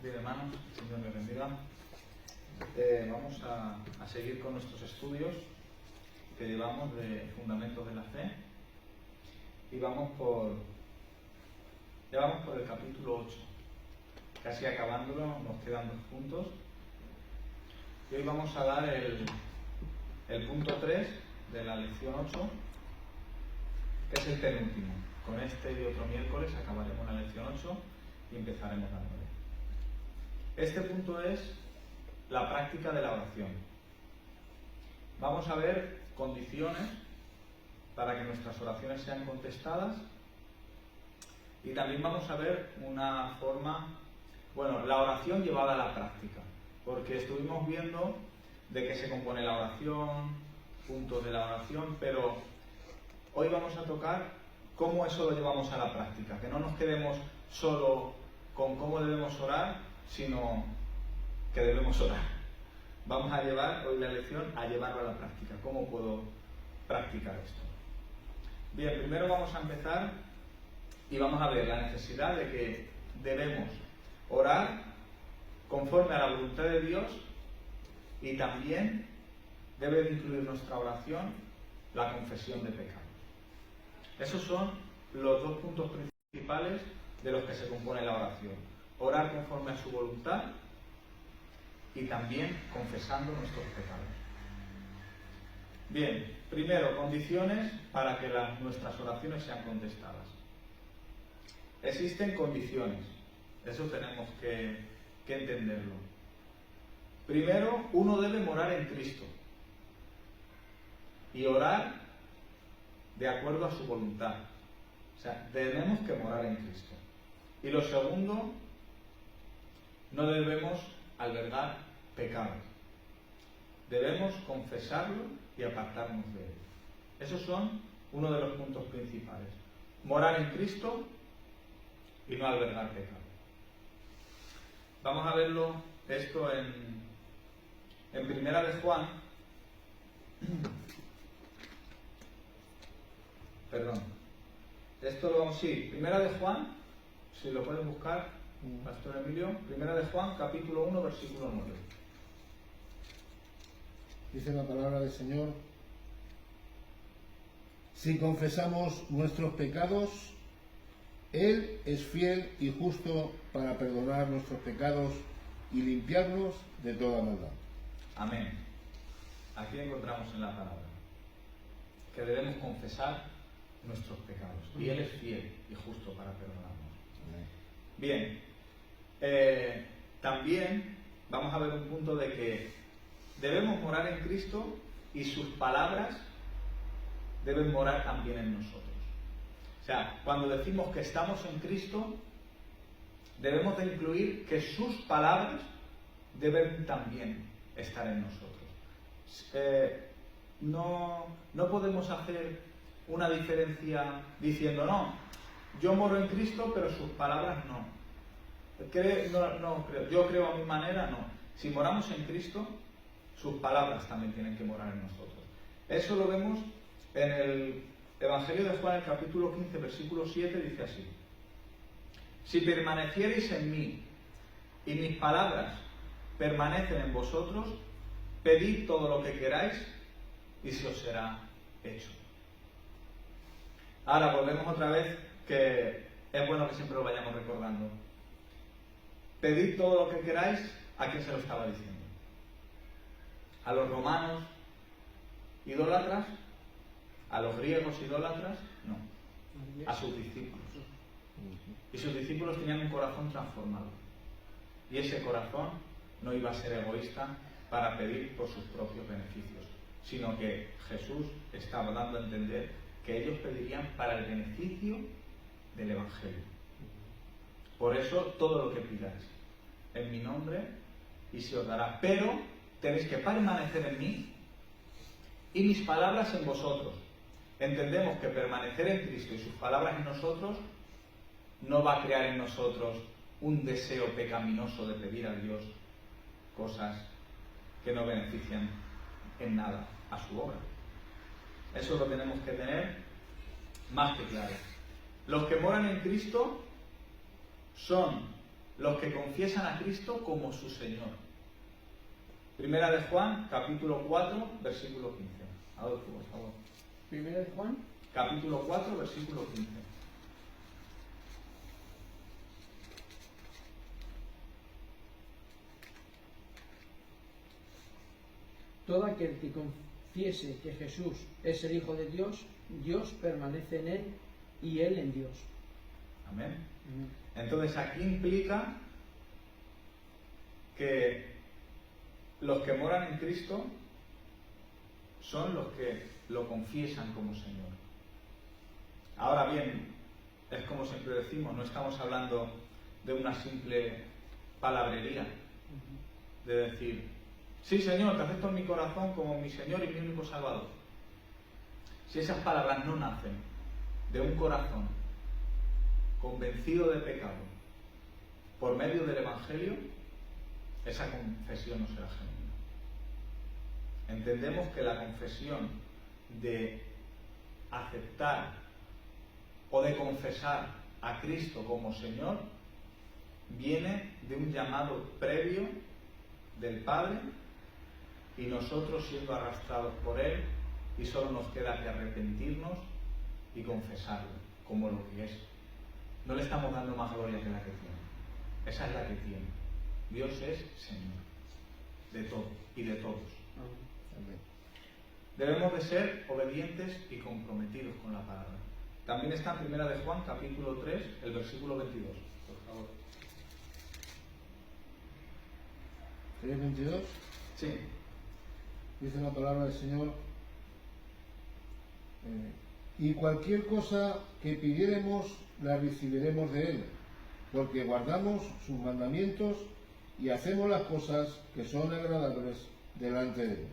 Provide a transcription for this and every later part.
Bien, hermanos, Señor les bendiga. Vamos a seguir con nuestros estudios que llevamos de Fundamentos de la Fe y vamos por el capítulo 8, casi acabándolo, nos quedan 2 puntos y hoy vamos a dar el punto 3 de la lección 8, que es el penúltimo. Con este y otro miércoles acabaremos la lección 8 y empezaremos la 9. Este punto es la práctica de la oración. Vamos a ver condiciones para que nuestras oraciones sean contestadas y también vamos a ver una forma, la oración llevada a la práctica, porque estuvimos viendo de qué se compone la oración, puntos de la oración, pero hoy vamos a tocar cómo eso lo llevamos a la práctica, que no nos quedemos solo con cómo debemos orar, sino que debemos orar. Vamos a llevar hoy la lección a llevarlo a la práctica. ¿Cómo puedo practicar esto? Bien, primero vamos a empezar y vamos a ver la necesidad de que debemos orar conforme a la voluntad de Dios y también debe incluir nuestra oración la confesión de pecados. Esos son los 2 puntos principales de los que se compone la oración. Orar conforme a su voluntad y también confesando nuestros pecados. Bien, primero, condiciones para que nuestras oraciones sean contestadas. Existen condiciones, eso tenemos que entenderlo. Primero, uno debe morar en Cristo y orar de acuerdo a su voluntad. O sea, tenemos que morar en Cristo. Y lo segundo, no debemos albergar pecados. Debemos confesarlo y apartarnos de él. Esos son uno de los puntos principales. Morar en Cristo y no albergar pecado. Vamos a verlo esto en Primera de Juan. Perdón. Esto lo vamos, Primera de Juan, si lo pueden buscar, Pastor Emilio, Primera de Juan, capítulo 1, versículo 9. Dice la palabra del Señor: si confesamos nuestros pecados, Él es fiel y justo para perdonar nuestros pecados y limpiarnos de toda maldad. Amén. Aquí encontramos en la palabra que debemos confesar nuestros pecados y Él es fiel y justo para perdonarnos. Amén. Bien, también vamos a ver un punto de que debemos morar en Cristo y sus palabras deben morar también en nosotros. O sea, cuando decimos que estamos en Cristo, debemos de incluir que sus palabras deben también estar en nosotros. No podemos hacer una diferencia diciendo, no, yo moro en Cristo, pero sus palabras no. No creo. Yo creo a mi manera, no. Si moramos en Cristo, sus palabras también tienen que morar en nosotros. Eso lo vemos en el Evangelio de Juan, el capítulo 15, versículo 7, dice así: si permaneciereis en mí y mis palabras permanecen en vosotros, pedid todo lo que queráis y se os será hecho. Ahora volvemos otra vez, que es bueno que siempre lo vayamos recordando. Pedid todo lo que queráis. ¿A quién se lo estaba diciendo? ¿A los romanos idólatras? ¿A los griegos idólatras? No. A sus discípulos. Y sus discípulos tenían un corazón transformado. Y ese corazón no iba a ser egoísta para pedir por sus propios beneficios, sino que Jesús estaba dando a entender que ellos pedirían para el beneficio del Evangelio. Por eso, todo lo que pidáis en mi nombre y se os dará. Pero tenéis que permanecer en mí y mis palabras en vosotros. Entendemos que permanecer en Cristo y sus palabras en nosotros no va a crear en nosotros un deseo pecaminoso de pedir a Dios cosas que no benefician en nada a su obra. Eso lo tenemos que tener más que claro. Los que moran en Cristo son los que confiesan a Cristo como su Señor. Primera de Juan, capítulo 4, versículo 15. Adolfo, por favor. Primera de Juan. Capítulo 4, versículo 15. Todo aquel que confiese que Jesús es el Hijo de Dios, Dios permanece en él y él en Dios. Amén. Entonces aquí implica que los que moran en Cristo son los que lo confiesan como Señor. Ahora bien, es como siempre decimos, no estamos hablando de una simple palabrería, de decir, sí Señor, te acepto en mi corazón como mi Señor y mi único Salvador. Si esas palabras no nacen de un corazón convencido de pecado por medio del Evangelio, esa confesión no será genuina. Entendemos que la confesión de aceptar o de confesar a Cristo como Señor viene de un llamado previo del Padre y nosotros siendo arrastrados por Él, y solo nos queda que arrepentirnos y confesarlo como lo que es. No le estamos dando más gloria que la que tiene. Esa es la que tiene. Dios es Señor de todo y de todos. Amén. Debemos de ser obedientes y comprometidos con la palabra. También está en Primera de Juan, capítulo 3, el versículo 22. Por favor. 3:22. Sí. Dice la palabra del Señor: y cualquier cosa que pidiéremos la recibiremos de Él, porque guardamos sus mandamientos y hacemos las cosas que son agradables delante de Él.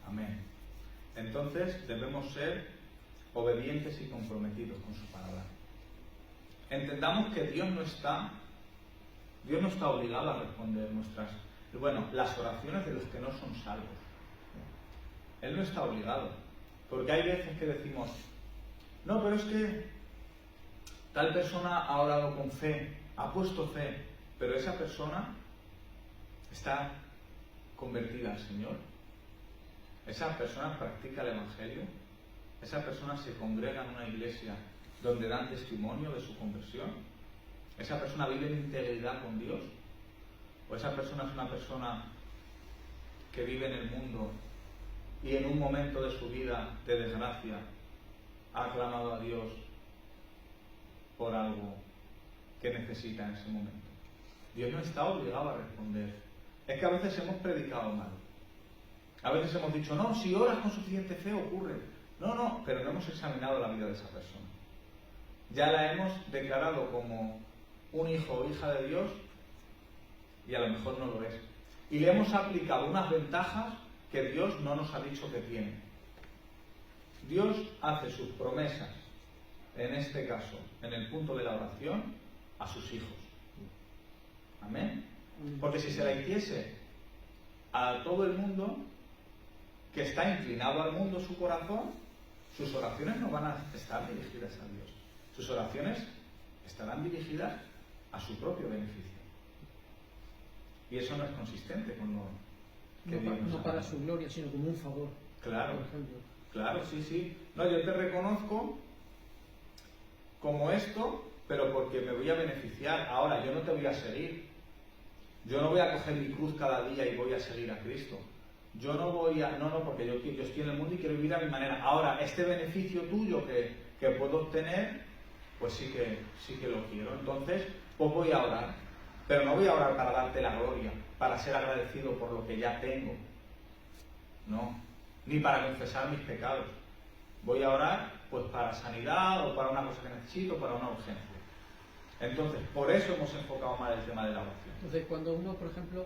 Amén. Entonces debemos ser obedientes y comprometidos con su palabra. Entendamos que Dios no está obligado a responder las oraciones de los que no son salvos. Él no está obligado. Porque hay veces que decimos, no, pero es que tal persona ha orado con fe, ha puesto fe, pero esa persona está convertida al Señor. Esa persona practica el Evangelio. Esa persona se congrega en una iglesia donde dan testimonio de su conversión. Esa persona vive en integridad con Dios. O esa persona es una persona que vive en el mundo y en un momento de su vida de desgracia ha clamado a Dios por algo que necesita en ese momento. Dios no está obligado a responder. Es que a veces hemos predicado mal. A veces hemos dicho, no, si oras con suficiente fe ocurre. No, pero no hemos examinado la vida de esa persona. Ya la hemos declarado como un hijo o hija de Dios y a lo mejor no lo es. Y le hemos aplicado unas ventajas que Dios no nos ha dicho que tiene. Dios hace sus promesas, en este caso, en el punto de la oración, a sus hijos. Amén. Porque si se la hiciese a todo el mundo que está inclinado al mundo su corazón, sus oraciones no van a estar dirigidas a Dios. Sus oraciones estarán dirigidas a su propio beneficio. Y eso no es consistente con lo que Dios nos No ha para dado. su gloria, sino como un favor. Claro, por ejemplo. claro, sí. No, yo te reconozco como esto, pero porque me voy a beneficiar. Ahora, yo no te voy a seguir. Yo no voy a coger mi cruz cada día y voy a seguir a Cristo. Yo no voy a... No, porque yo estoy en el mundo y quiero vivir a mi manera. Ahora, este beneficio tuyo que puedo obtener, pues sí que lo quiero. Entonces, pues voy a orar. Pero no voy a orar para darte la gloria, para ser agradecido por lo que ya tengo. No. Ni para confesar mis pecados. Voy a orar pues para sanidad o para una cosa que necesito, para una urgencia. Entonces, por eso hemos enfocado mal el tema de la oración. Entonces, cuando uno, por ejemplo,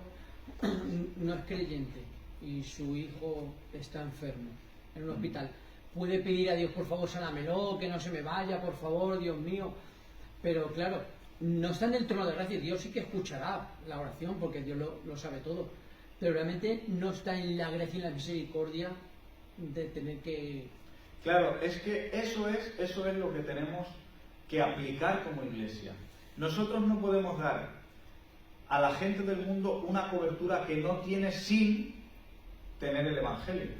no es creyente y su hijo está enfermo en un hospital, puede pedir a Dios, por favor, sánámelo, que no se me vaya, por favor, Dios mío. Pero claro, no está en el trono de gracia. Dios sí que escuchará la oración porque Dios lo sabe todo. Pero realmente no está en la gracia y la misericordia de tener que... Claro, es que eso es lo que tenemos que aplicar como iglesia. Nosotros no podemos dar a la gente del mundo una cobertura que no tiene sin tener el Evangelio.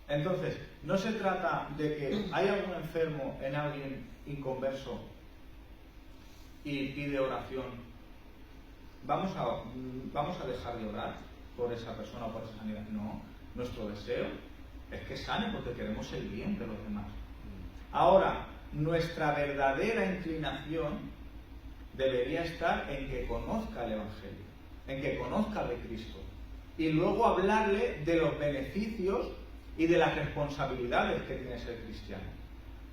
Entonces, no se trata de que hay algún enfermo en alguien inconverso y pide oración. ¿Vamos a dejar de orar por esa persona o por esa sanidad? No, nuestro deseo es que sane porque queremos el bien de los demás. Ahora, nuestra verdadera inclinación debería estar en que conozca el Evangelio, en que conozca de Cristo, y luego hablarle de los beneficios y de las responsabilidades que tiene ser cristiano.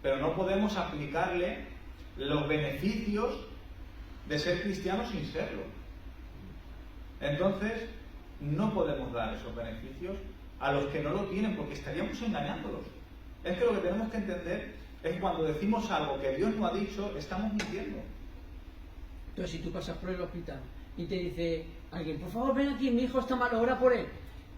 Pero no podemos aplicarle los beneficios de ser cristiano sin serlo. Entonces, no podemos dar esos beneficios a los que no lo tienen, porque estaríamos engañándolos. Es que lo que tenemos que entender es que cuando decimos algo que Dios no ha dicho, estamos mintiendo. Entonces, si tú pasas por el hospital y te dice alguien, por favor, ven aquí, mi hijo está malo, ora por él,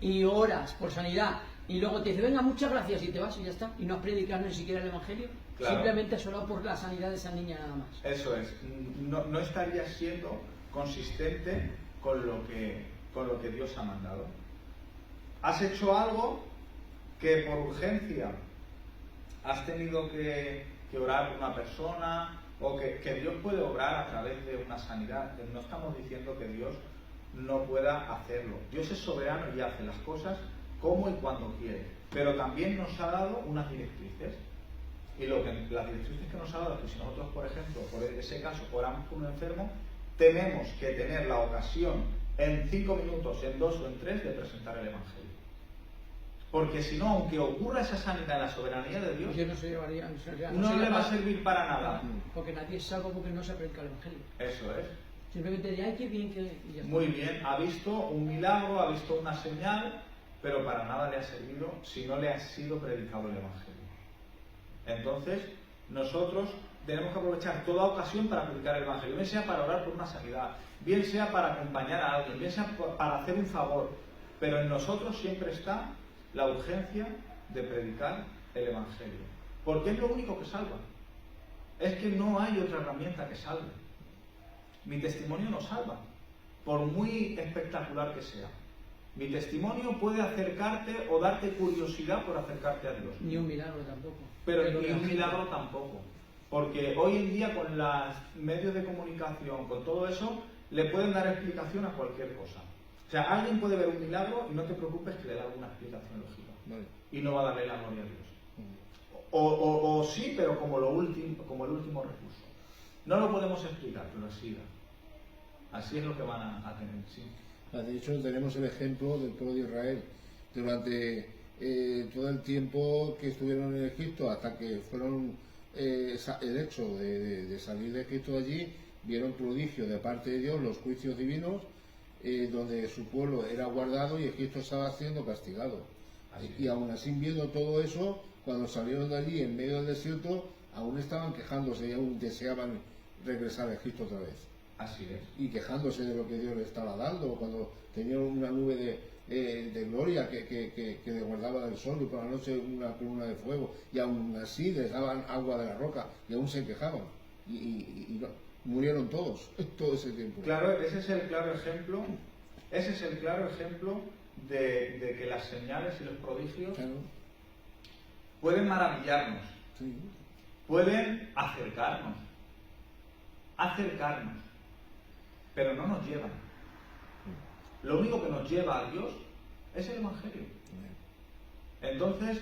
y oras por sanidad, y luego te dice, venga, muchas gracias, y te vas y ya está, y no has predicado ni siquiera el Evangelio, claro, simplemente has orado por la sanidad de esa niña nada más. Eso es, no estarías siendo consistente con lo que Dios ha mandado. Has hecho algo que por urgencia has tenido que orar por una persona, o que Dios puede obrar a través de una sanidad. No estamos diciendo que Dios no pueda hacerlo. Dios es soberano y hace las cosas como y cuando quiere. Pero también nos ha dado unas directrices. Y las directrices que nos ha dado es que si nosotros, por ejemplo, por ese caso, oramos por un enfermo, tenemos que tener la ocasión en 5 minutos, en 2 o en 3 de presentar el Evangelio. Porque si no, aunque ocurra esa sanidad en la soberanía de Dios, yo no se llevaría, no le va a servir para nada. Porque nadie es salvo porque no se predica el Evangelio. Eso es. Simplemente diría, ay, qué bien que... y ya está. Muy bien, ha visto un milagro, ha visto una señal, pero para nada le ha servido si no le ha sido predicado el Evangelio. Entonces, nosotros tenemos que aprovechar toda ocasión para predicar el Evangelio, bien sea para orar por una sanidad, bien sea para acompañar a alguien, bien sea para hacer un favor, pero en nosotros siempre está la urgencia de predicar el Evangelio, porque es lo único que salva. Es que no hay otra herramienta que salve. Mi testimonio no salva, por muy espectacular que sea. Mi testimonio puede acercarte o darte curiosidad por acercarte a Dios. Ni un milagro tampoco. Pero ni un milagro tampoco. Porque hoy en día con los medios de comunicación, con todo eso, le pueden dar explicación a cualquier cosa. O sea, alguien puede ver un milagro y no te preocupes que le da alguna explicación lógica. Vale. Y no va a darle la gloria a Dios. O sí, pero como el último recurso. No lo podemos explicar, pero así es lo que van a tener, sí. De hecho, tenemos el ejemplo del pueblo de Israel. Durante todo el tiempo que estuvieron en Egipto, hasta que fueron el hecho de salir de Egipto de allí, vieron prodigio de parte de Dios, los juicios divinos, donde su pueblo era guardado y Egipto estaba siendo castigado. Y aún así, viendo todo eso, cuando salieron de allí en medio del desierto, aún estaban quejándose y aún deseaban regresar a Egipto otra vez. Así es. Y quejándose de lo que Dios les estaba dando, cuando tenían una nube de gloria que les guardaba del sol y por la noche una columna de fuego, y aún así les daban agua de la roca y aún se quejaban y no, murieron todos todo ese tiempo. Claro, ese es el claro ejemplo de que las señales y los prodigios, claro, pueden maravillarnos, sí, pueden acercarnos, pero no nos llevan. Lo único que nos lleva a Dios es el Evangelio. Entonces,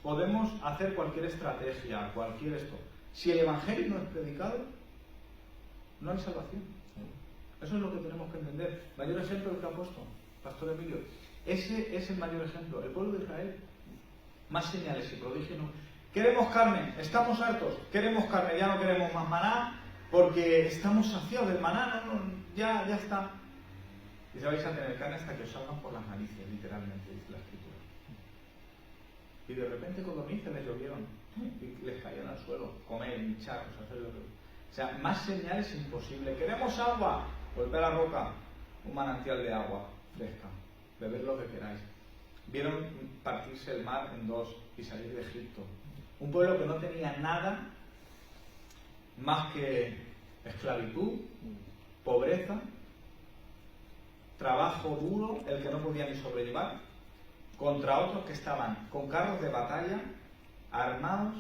podemos hacer cualquier estrategia, cualquier esto. Si el Evangelio no es predicado, no hay salvación. Eso es lo que tenemos que entender. Mayor ejemplo del que ha puesto Pastor Emilio. Ese es el mayor ejemplo. El pueblo de Israel, más señales y prodigios. Queremos carne, estamos hartos. Queremos carne, ya no queremos más maná, porque estamos saciados del maná, ya está. Y se vais a tener carne hasta que os salgan por las narices, literalmente, dice la Escritura. Y de repente codornices les llovieron, y les caían al suelo, comer, hincharos, hacer lo que... O sea, más señales imposible. ¿Queremos agua? Golpea la roca, un manantial de agua fresca, bebed lo que queráis. Vieron partirse el mar en dos y salir de Egipto. Un pueblo que no tenía nada más que esclavitud, pobreza, trabajo duro, el que no podía ni sobrellevar, contra otros que estaban con carros de batalla, armados,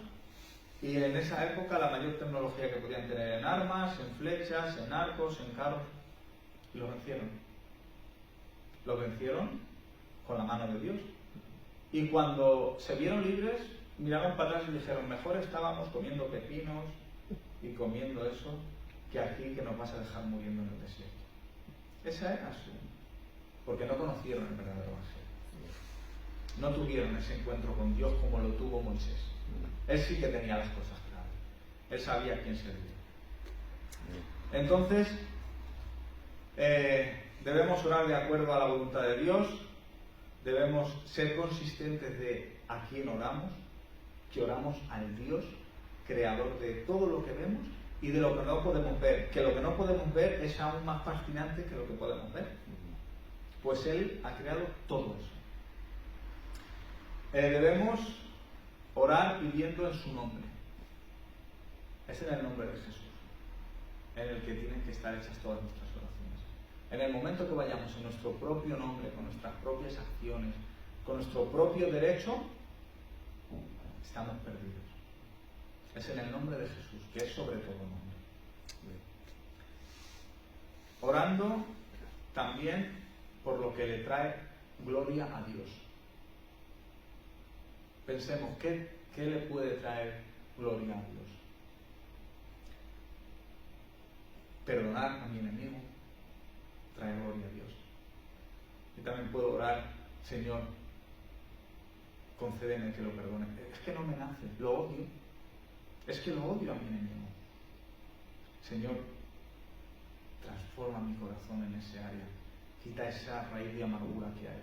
y en esa época la mayor tecnología que podían tener en armas, en flechas, en arcos, en carros, y los vencieron. Los vencieron con la mano de Dios. Y cuando se vieron libres, miraron para atrás y dijeron, mejor estábamos comiendo pepinos y comiendo eso, que aquí que nos vas a dejar muriendo en el desierto. Esa era su... porque no conocieron el verdadero evangelio. No tuvieron ese encuentro con Dios como lo tuvo Moisés. Él sí que tenía las cosas claras. Él sabía a quién servía. Entonces, debemos orar de acuerdo a la voluntad de Dios. Debemos ser consistentes de a quién oramos, que oramos al Dios creador de todo lo que vemos y de lo que no podemos ver, que lo que no podemos ver es aún más fascinante que lo que podemos ver, pues Él ha creado todo eso. Debemos orar pidiendo en su nombre. Es en el nombre de Jesús en el que tienen que estar hechas todas nuestras oraciones. En el momento que vayamos en nuestro propio nombre, con nuestras propias acciones, con nuestro propio derecho, estamos perdidos. Es en el nombre de Jesús, que es sobre todo nombre. Orando también por lo que le trae gloria a Dios. Pensemos, ¿qué le puede traer gloria a Dios? Perdonar a mi enemigo trae gloria a Dios. Y también puedo orar, Señor, concédeme que lo perdone. Es que no me nace, lo odio. Es que lo odio a mi enemigo. Señor, transforma mi corazón en ese área. Quita esa raíz de amargura que hay,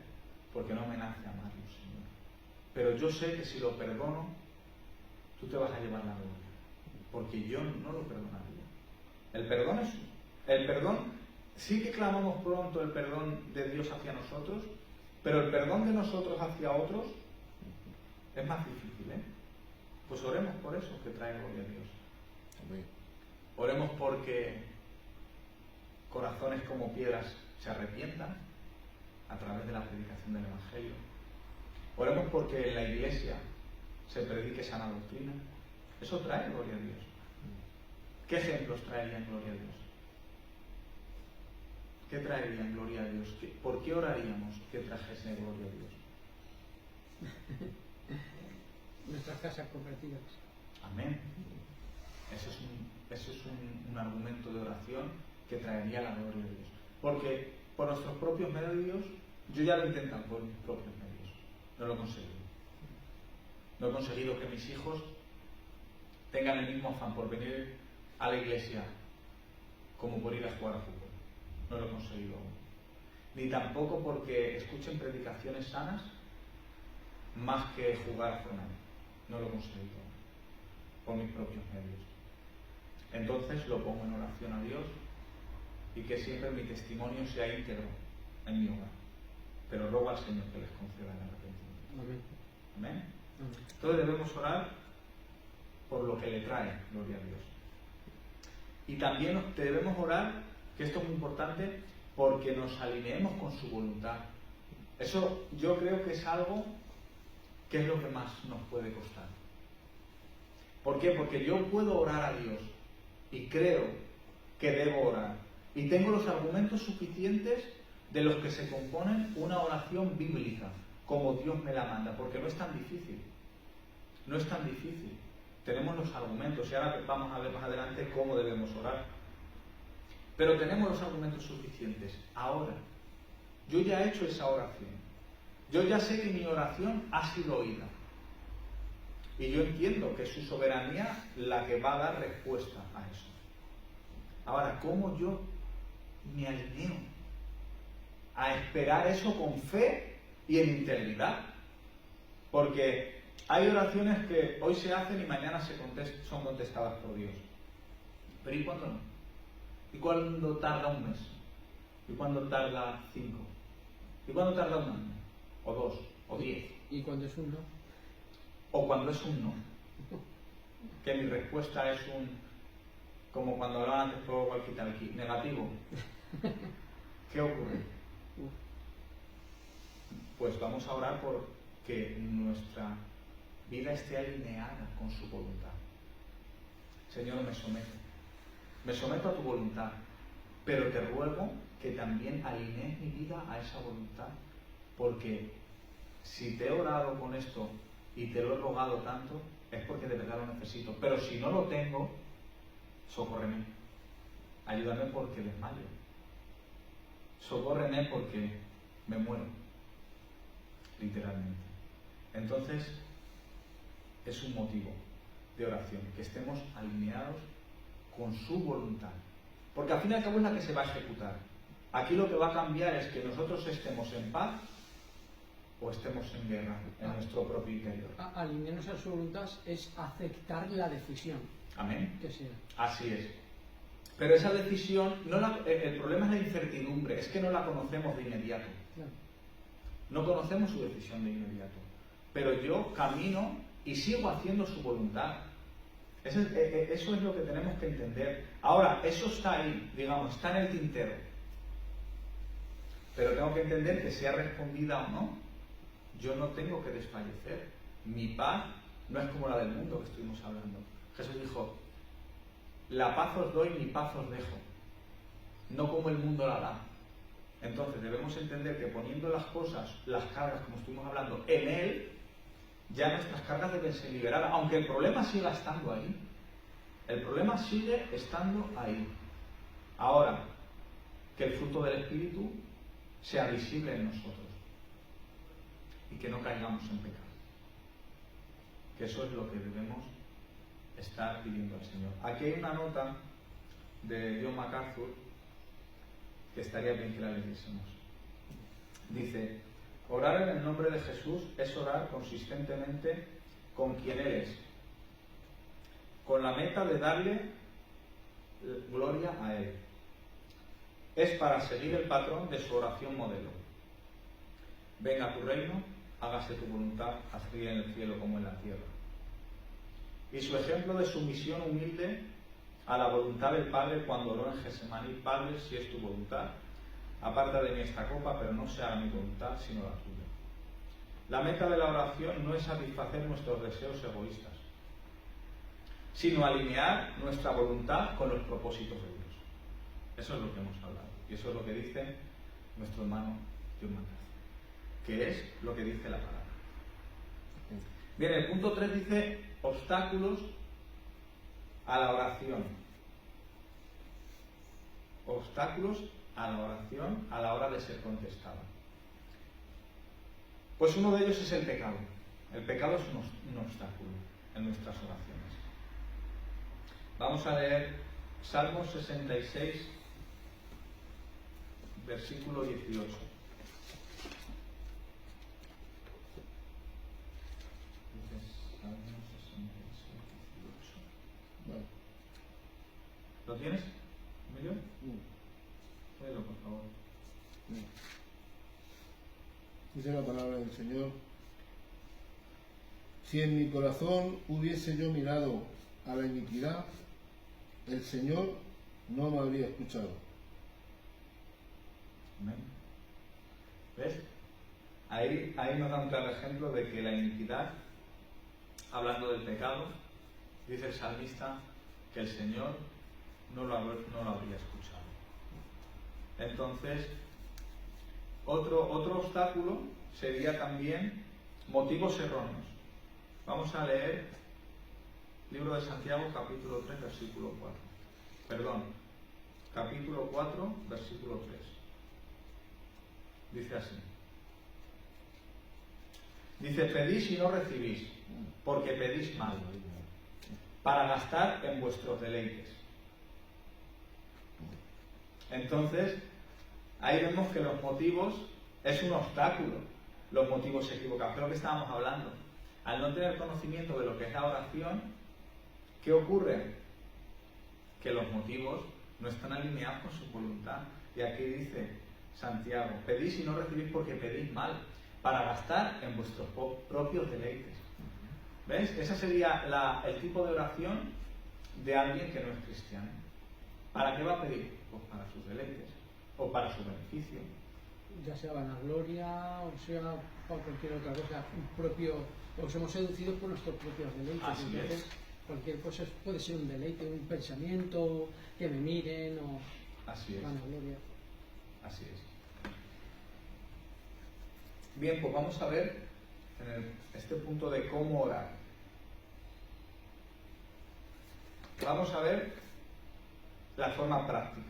porque no me nace amarlo, Señor. Pero yo sé que si lo perdono, tú te vas a llevar la gloria, porque yo no lo perdonaría. El perdón es... El perdón, sí que clamamos pronto el perdón de Dios hacia nosotros, pero el perdón de nosotros hacia otros es más difícil, ¿eh? Pues oremos por eso, que trae gloria a Dios. Amén. Oremos porque corazones como piedras se arrepientan a través de la predicación del Evangelio. Oremos porque en la iglesia se predique sana doctrina. Eso trae gloria a Dios. ¿Qué ejemplos traerían gloria a Dios? ¿Qué traerían gloria a Dios? ¿Por qué oraríamos que trajese gloria a Dios? Nuestras casas convertidas. Amén. Ese es un argumento de oración que traería la gloria de Dios. Porque por nuestros propios medios, yo ya lo he intentado por mis propios medios. No lo he conseguido. No he conseguido que mis hijos tengan el mismo afán por venir a la iglesia como por ir a jugar a fútbol. No lo he conseguido aún. Ni tampoco porque escuchen predicaciones sanas más que jugar a Fortnite. No lo he conseguido por mis propios medios. Entonces lo pongo en oración a Dios y que siempre mi testimonio sea íntegro en mi hogar. Pero rogo al Señor que les conceda el arrepentimiento. Amén. Amén. Entonces debemos orar por lo que le trae gloria a Dios. Y también debemos orar, que esto es muy importante, porque nos alineemos con su voluntad. Eso yo creo que es algo que es lo que más nos puede costar. ¿Por qué? Porque yo puedo orar a Dios y creo que debo orar. Y tengo los argumentos suficientes de los que se componen una oración bíblica, como Dios me la manda, porque no es tan difícil. No es tan difícil. Tenemos los argumentos y ahora vamos a ver más adelante cómo debemos orar. Pero tenemos los argumentos suficientes. Ahora, yo ya he hecho esa oración. Yo ya sé que mi oración ha sido oída. Y yo entiendo que es su soberanía la que va a dar respuesta a eso. Ahora, ¿cómo yo me alineo a esperar eso con fe y en integridad? Porque hay oraciones que hoy se hacen y mañana son contestadas por Dios. Pero ¿y cuándo no? ¿Y cuándo tarda un mes? ¿Y cuándo tarda 5? ¿Y cuándo tarda un año? ¿O 2? ¿O 10? ¿Y cuando es un no? O cuando es un no. Que mi respuesta es un como cuando hablaba antes por walkie-talkie, negativo. ¿Qué ocurre? Pues vamos a orar por que nuestra vida esté alineada con su voluntad. Señor, me someto a tu voluntad, pero te ruego que también alinees mi vida a esa voluntad, porque si te he orado con esto y te lo he rogado tanto, es porque de verdad lo necesito. Pero si no lo tengo, socórreme. Ayúdame porque desmayo. Socórreme porque me muero. Literalmente. Entonces, es un motivo de oración, que estemos alineados con su voluntad. Porque al fin y al cabo es la que se va a ejecutar. Aquí lo que va a cambiar es que nosotros estemos en paz o estemos en guerra en nuestro propio interior. Alinearnos a su voluntad es aceptar la decisión. Amén. Que sea. Así es. Pero esa decisión, el problema es la incertidumbre, es que no la conocemos de inmediato. Claro. No conocemos su decisión de inmediato. Pero yo camino y sigo haciendo su voluntad. Eso es lo que tenemos que entender. Ahora, eso está ahí, digamos, está en el tintero. Pero tengo que entender que sea respondida o no, yo no tengo que desfallecer. Mi paz no es como la del mundo que estuvimos hablando. Jesús dijo, la paz os doy, mi paz os dejo. No como el mundo la da. Entonces debemos entender que poniendo las cosas, las cargas, como estuvimos hablando, en Él, ya nuestras cargas deben ser liberadas, aunque el problema siga estando ahí. El problema sigue estando ahí. Ahora, que el fruto del Espíritu sea visible en nosotros y que no caigamos en pecado. Que eso es lo que debemos estar pidiendo al Señor. Aquí hay una nota de John MacArthur que estaría bien que la leyésemos. Dice: orar en el nombre de Jesús es orar consistentemente con quien Él es, con la meta de darle gloria a Él. Es para seguir el patrón de su oración modelo. Venga tu reino, hágase tu voluntad, así en el cielo como en la tierra. Y su ejemplo de sumisión humilde a la voluntad del Padre cuando oró en Getsemaní: Padre, si es tu voluntad, aparta de mí esta copa, pero no se haga mi voluntad, sino la tuya. La meta de la oración no es satisfacer nuestros deseos egoístas, sino alinear nuestra voluntad con los propósitos de Dios. Eso es lo que hemos hablado. Y eso es lo que dice nuestro hermano John MacArthur, que es lo que dice la palabra. Bien, el punto 3 dice obstáculos a la oración. Obstáculos a la oración a la hora de ser contestada. Pues uno de ellos es el pecado. El pecado es un obstáculo en nuestras oraciones. Vamos a leer Salmo 66, versículo 18. Salmo 66, 18. Vale. ¿Lo tienes, Emilio? Léelo, por favor. Dice la palabra del Señor: si en mi corazón hubiese yo mirado a la iniquidad, el Señor no me habría escuchado. Amén. ¿Ves? Ahí nos da un claro ejemplo de que la iniquidad, hablando del pecado, dice el salmista que el Señor no lo habría escuchado. Entonces, otro obstáculo sería también motivos erróneos. Vamos a leer libro de Santiago, capítulo 3, versículo 4. Perdón, capítulo 4, versículo 3. Dice así. Dice: pedís y no recibís, porque pedís mal, para gastar en vuestros deleites. Entonces, ahí vemos que los motivos es un obstáculo, los motivos equivocados. Es lo que estábamos hablando. Al no tener conocimiento de lo que es la oración, ¿qué ocurre? Que los motivos no están alineados con su voluntad. Y aquí dice Santiago: pedís y no recibís porque pedís mal, para gastar en vuestros propios deleites. ¿Ves? Ese sería el tipo de oración de alguien que no es cristiano. ¿Para qué va a pedir? Pues para sus deleites o para su beneficio. Ya sea vanagloria o sea o cualquier otra cosa, un propio, o somos seducidos por nuestros propios deleites. Así Entonces, es. cualquier cosa puede ser un deleite, un pensamiento, que me miren o Así es. vanagloria. Así es. Bien, pues vamos a ver en este punto de cómo orar. Vamos a ver la forma práctica,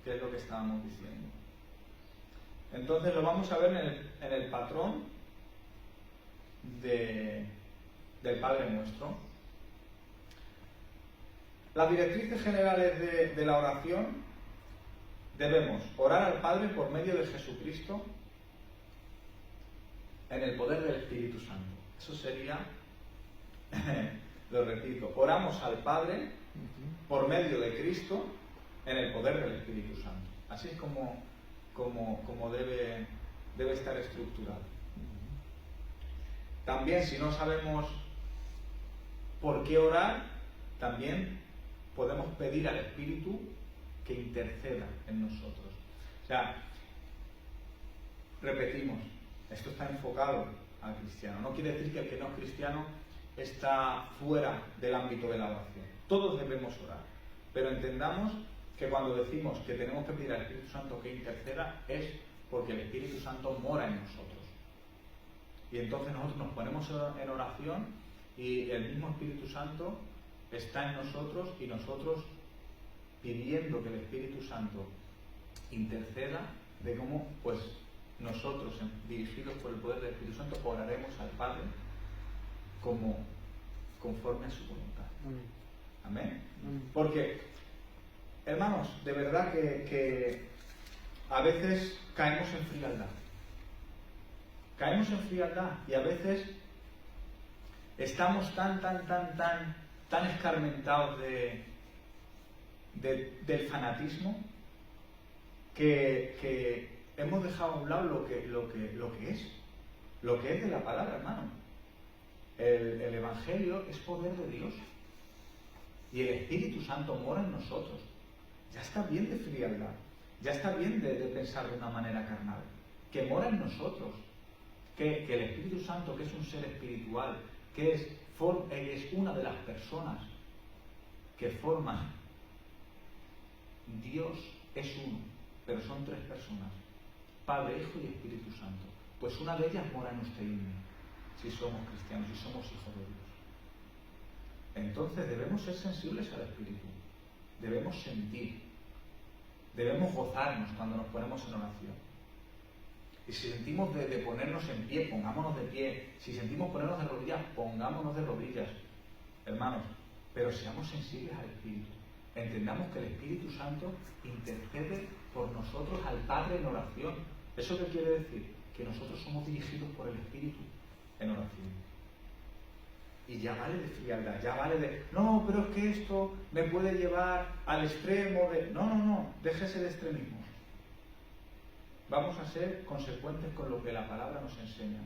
que es lo que estábamos diciendo. Entonces lo vamos a ver en el patrón del Padre Nuestro. Las directrices generales de la oración: debemos orar al Padre por medio de Jesucristo en el poder del Espíritu Santo. Eso sería, lo repito, oramos al Padre por medio de Cristo en el poder del Espíritu Santo. Así es como debe estar estructurado. También, si no sabemos por qué orar, también podemos pedir al Espíritu que interceda en nosotros. O sea, repetimos, esto está enfocado al cristiano. No quiere decir que el que no es cristiano está fuera del ámbito de la oración. Todos debemos orar, pero entendamos que cuando decimos que tenemos que pedir al Espíritu Santo que interceda, es porque el Espíritu Santo mora en nosotros. Y entonces nosotros nos ponemos en oración y el mismo Espíritu Santo está en nosotros, y nosotros, pidiendo que el Espíritu Santo interceda, de cómo pues nosotros, dirigidos por el poder del Espíritu Santo, oraremos al Padre conforme a su voluntad. Amén. Porque, hermanos, de verdad que a veces caemos en frialdad. Caemos en frialdad y a veces estamos tan escarmentados del fanatismo que hemos dejado a un lado lo que es de la palabra, hermano. El Evangelio es poder de Dios y el Espíritu Santo mora en nosotros. Ya está bien de frialdad, ya está bien de pensar de una manera carnal, que mora en nosotros, que el Espíritu Santo, que es un ser espiritual, que es una de las personas que forman Dios, es uno, pero son tres personas: Padre, Hijo y Espíritu Santo. Pues una de ellas mora en usted y en mí, si somos cristianos, si somos hijos de Dios. Entonces debemos ser sensibles al Espíritu, debemos sentir, debemos gozarnos cuando nos ponemos en oración. Y si sentimos de ponernos en pie, pongámonos de pie. Si sentimos ponernos de rodillas, pongámonos de rodillas. Hermanos, pero seamos sensibles al Espíritu. Entendamos que el Espíritu Santo intercede por nosotros al Padre en oración. ¿Eso qué quiere decir? Que nosotros somos dirigidos por el Espíritu en oración. Y ya vale de frialdad, ya vale de... No, pero es que esto me puede llevar al extremo de... No, déjese de extremismo. Vamos a ser consecuentes con lo que la palabra nos enseña.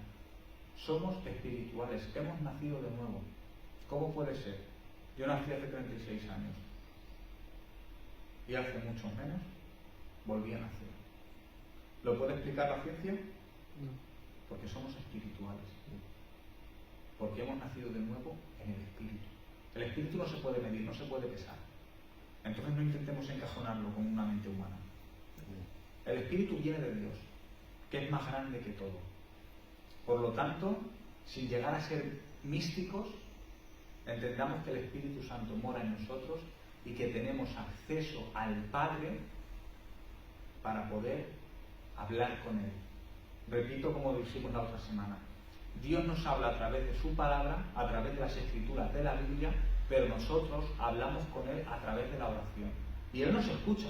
Somos espirituales, hemos nacido de nuevo. ¿Cómo puede ser? Yo nací hace 36 años. Y hace muchos menos volví a nacer. ¿Lo puede explicar la ciencia? No. Porque somos espirituales. Porque hemos nacido de nuevo en el Espíritu. El Espíritu no se puede medir, no se puede pesar. Entonces no intentemos encajonarlo con una mente humana. El Espíritu viene de Dios, que es más grande que todo. Por lo tanto, sin llegar a ser místicos, entendamos que el Espíritu Santo mora en nosotros y que tenemos acceso al Padre para poder hablar con Él. Repito como dijimos la otra semana. Dios nos habla a través de su palabra, a través de las escrituras de la Biblia, pero nosotros hablamos con Él a través de la oración. Y Él nos escucha.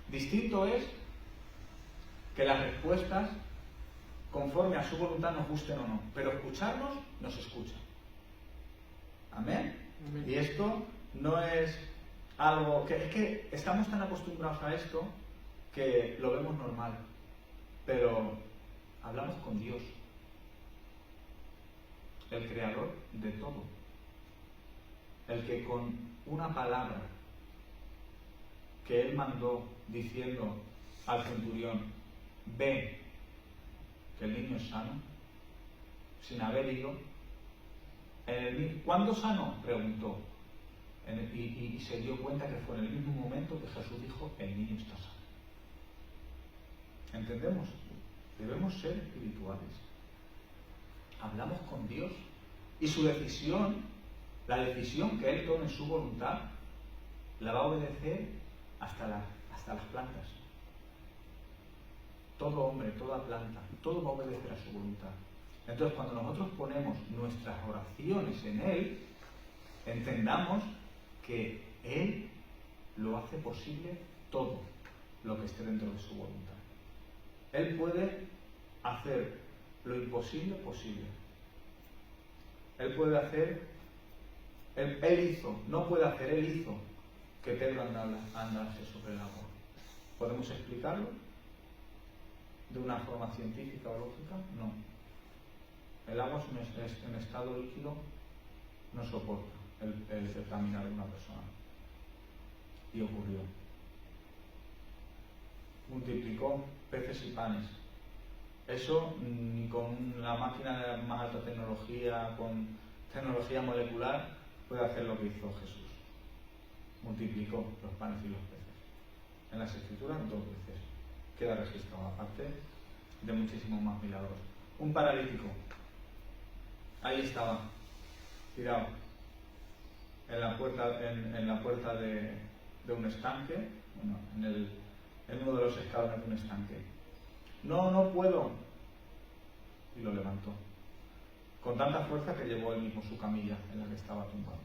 Distinto es que las respuestas, conforme a su voluntad, nos gusten o no, pero escucharnos nos escucha. ¿Amén? Amén. Y esto no es algo que... Es que estamos tan acostumbrados a esto que lo vemos normal, pero hablamos con Dios, el creador de todo, el que con una palabra que él mandó diciendo al centurión, ve que el niño es sano, sin haber ido. ¿Cuándo sanó?, preguntó. Y se dio cuenta que fue en el mismo momento que Jesús dijo, el niño está sano. ¿Entendemos? Debemos ser espirituales. Hablamos con Dios y su decisión, la decisión que Él tome en su voluntad, la va a obedecer hasta las plantas. Todo hombre, toda planta, todo va a obedecer a su voluntad. Entonces, cuando nosotros ponemos nuestras oraciones en Él, entendamos que Él lo hace posible todo lo que esté dentro de su voluntad. Él puede hacer lo imposible posible. Él puede hacer, él hizo, no puede hacer, Él hizo que Pedro andase sobre el agua. ¿Podemos explicarlo de una forma científica o lógica? No. El agua en estado líquido no soporta el caminar de una persona. Y ocurrió. Multiplicó peces y panes. Eso ni con la máquina de más alta tecnología, con tecnología molecular, puede hacer lo que hizo Jesús. Multiplicó los panes y los peces. En las Escrituras 2 veces. Queda registrado, aparte de muchísimos más milagros. Un paralítico. Ahí estaba, tirado, en la puerta de un estanque, bueno, en uno de los escalones de un estanque. No puedo. Y lo levantó. Con tanta fuerza que llevó él mismo su camilla en la que estaba tumbado.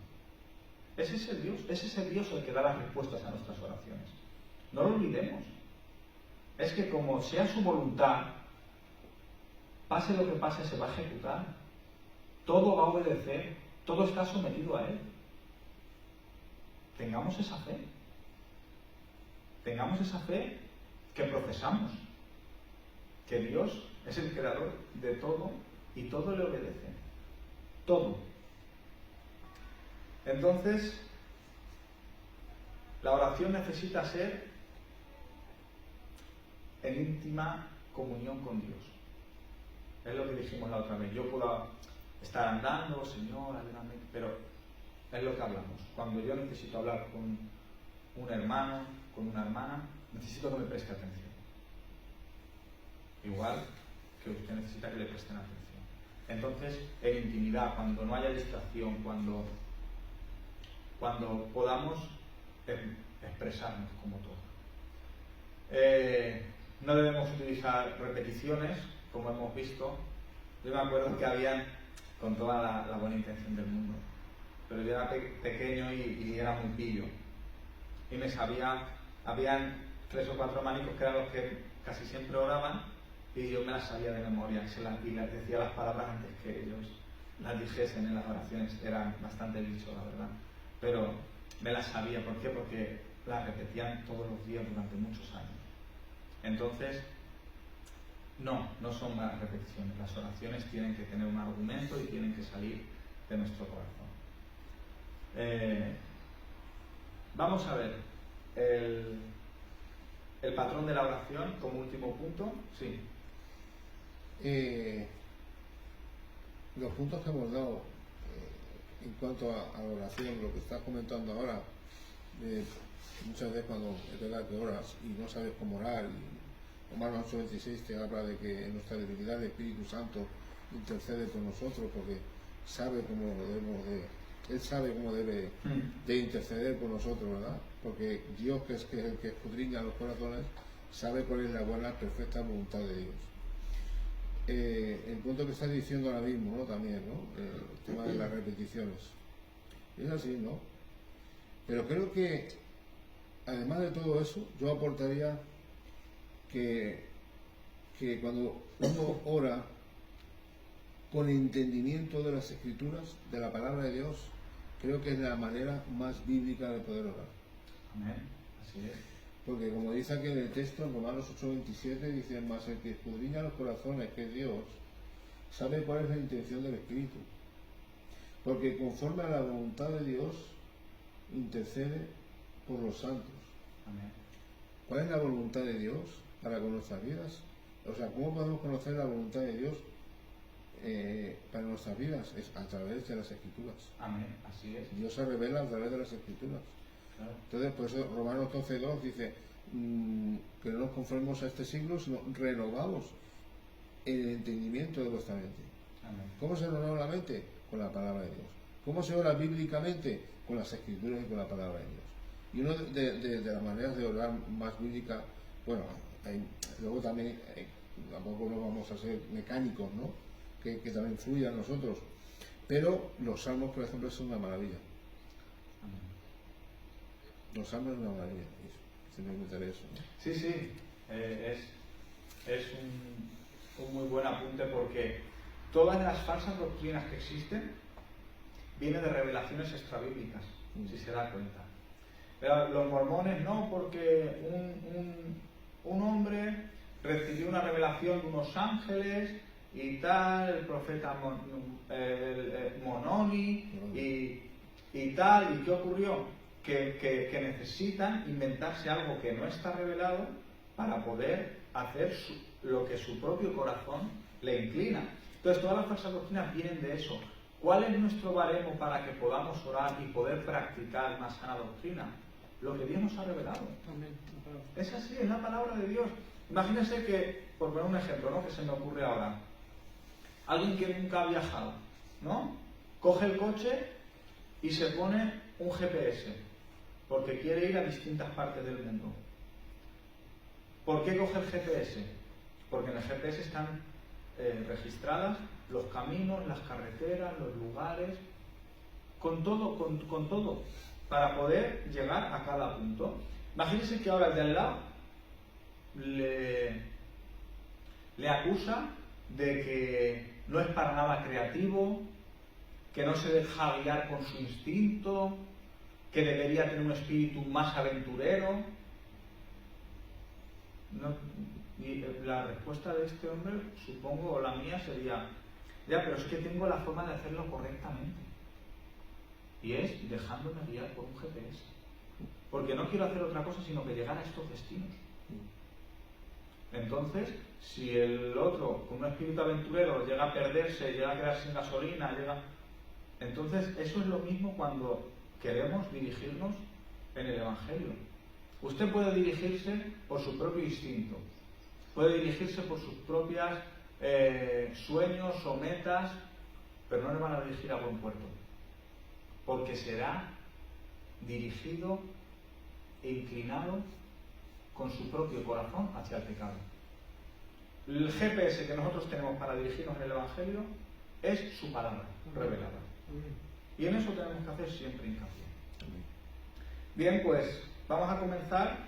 Ese es el Dios el que da las respuestas a nuestras oraciones. No lo olvidemos. Es que como sea su voluntad, pase lo que pase, se va a ejecutar. Todo va a obedecer, todo está sometido a Él. Tengamos esa fe. Tengamos esa fe que profesamos. Que Dios es el creador de todo y todo le obedece. Todo. Entonces, la oración necesita ser en íntima comunión con Dios. Es lo que dijimos la otra vez. Yo puedo estar andando, Señor, ayúdame, pero es lo que hablamos. Cuando yo necesito hablar con un hermano, con una hermana, necesito que me preste atención. Igual que usted necesita que le presten atención. Entonces, en intimidad, cuando no haya distracción, cuando podamos expresarnos como todo. No debemos utilizar repeticiones, como hemos visto. Yo me acuerdo que habían, con toda la buena intención del mundo, pero yo era pequeño y era muy pillo. Y me sabía, habían 3 o 4 manicos que eran los que casi siempre oraban, y yo me las sabía de memoria, y les decía las palabras antes que ellos las dijesen en las oraciones. Era bastante bicho, la verdad. Pero me las sabía. ¿Por qué? Porque las repetían todos los días durante muchos años. Entonces, no son malas repeticiones. Las oraciones tienen que tener un argumento y tienen que salir de nuestro corazón. Vamos a ver el patrón de la oración como último punto. Sí. Los puntos que hemos dado en cuanto a la oración, lo que estás comentando ahora, muchas veces cuando es verdad que oras y no sabes cómo orar, y Romanos 8:26 te habla de que en nuestra debilidad el Espíritu Santo intercede por nosotros porque sabe cómo Él sabe cómo debe de interceder por nosotros, ¿verdad? Porque Dios, que es el que escudriña los corazones, sabe cuál es la buena, perfecta voluntad de Dios. El punto que estás diciendo ahora mismo, ¿no? También, ¿no? El tema de las repeticiones. Es así, ¿no? Pero creo que, además de todo eso, yo aportaría que cuando uno ora con entendimiento de las Escrituras, de la palabra de Dios, creo que es la manera más bíblica de poder orar. Amén. Así es. Porque como dice aquí en el texto, en Romanos 8:27, dice: más el que escudriña los corazones, que es Dios, sabe cuál es la intención del Espíritu. Porque conforme a la voluntad de Dios, intercede por los santos. Amén. ¿Cuál es la voluntad de Dios para con nuestras vidas? O sea, ¿cómo podemos conocer la voluntad de Dios para nuestras vidas? Es a través de las Escrituras. Amén. Así es. Dios se revela a través de las Escrituras. Claro. Entonces, por eso Romanos 12:2 dice que no nos conformemos a este siglo, sino renovamos el entendimiento de vuestra mente. Amén. ¿Cómo se renova la mente? Con la palabra de Dios. ¿Cómo se ora bíblicamente? Con las Escrituras y con la palabra de Dios. Y una de las maneras de orar más bíblica, bueno, luego también tampoco nos vamos a ser mecánicos, ¿no? Que también fluya a nosotros. Pero los salmos, por ejemplo, son una maravilla. Amén. Los salmos son una maravilla. Si me meteré eso, ¿no? Sí, sí, es un muy buen apunte porque todas las falsas doctrinas que existen vienen de revelaciones extrabíblicas, si se da cuenta. Pero los mormones no, porque un hombre recibió una revelación de unos ángeles y tal, el profeta Mononi y tal, ¿y qué ocurrió? Que necesitan inventarse algo que no está revelado para poder hacer lo que su propio corazón le inclina. Entonces todas las falsas doctrinas vienen de eso. ¿Cuál es nuestro baremo para que podamos orar y poder practicar una sana doctrina? Lo que Dios nos ha revelado. Es así, es la palabra de Dios. Imagínense que, por poner un ejemplo, ¿no?, que se me ocurre ahora, alguien que nunca ha viajado, ¿no?, coge el coche y se pone un GPS porque quiere ir a distintas partes del mundo. ¿Por qué coge el GPS? Porque en el GPS están registradas los caminos, las carreteras, los lugares, con todo, para poder llegar a cada punto. Imagínense que ahora el de al lado le acusa de que no es para nada creativo, que no se deja guiar por su instinto, que debería tener un espíritu más aventurero. Y la respuesta de este hombre, supongo, o la mía sería: ya, pero es que tengo la forma de hacerlo correctamente, y es dejándome guiar por un GPS, porque no quiero hacer otra cosa sino que llegar a estos destinos. Entonces, si el otro, con un espíritu aventurero, llega a perderse, llega a quedarse sin gasolina, entonces eso es lo mismo cuando queremos dirigirnos en el Evangelio. Usted puede dirigirse por su propio instinto, puede dirigirse por sus propias sueños o metas, pero no le van a dirigir a buen puerto, porque será dirigido e inclinado con su propio corazón hacia el pecado. El GPS que nosotros tenemos para dirigirnos en el Evangelio es su palabra revelada. Y en eso tenemos que hacer siempre hincapié. Bien, pues vamos a comenzar.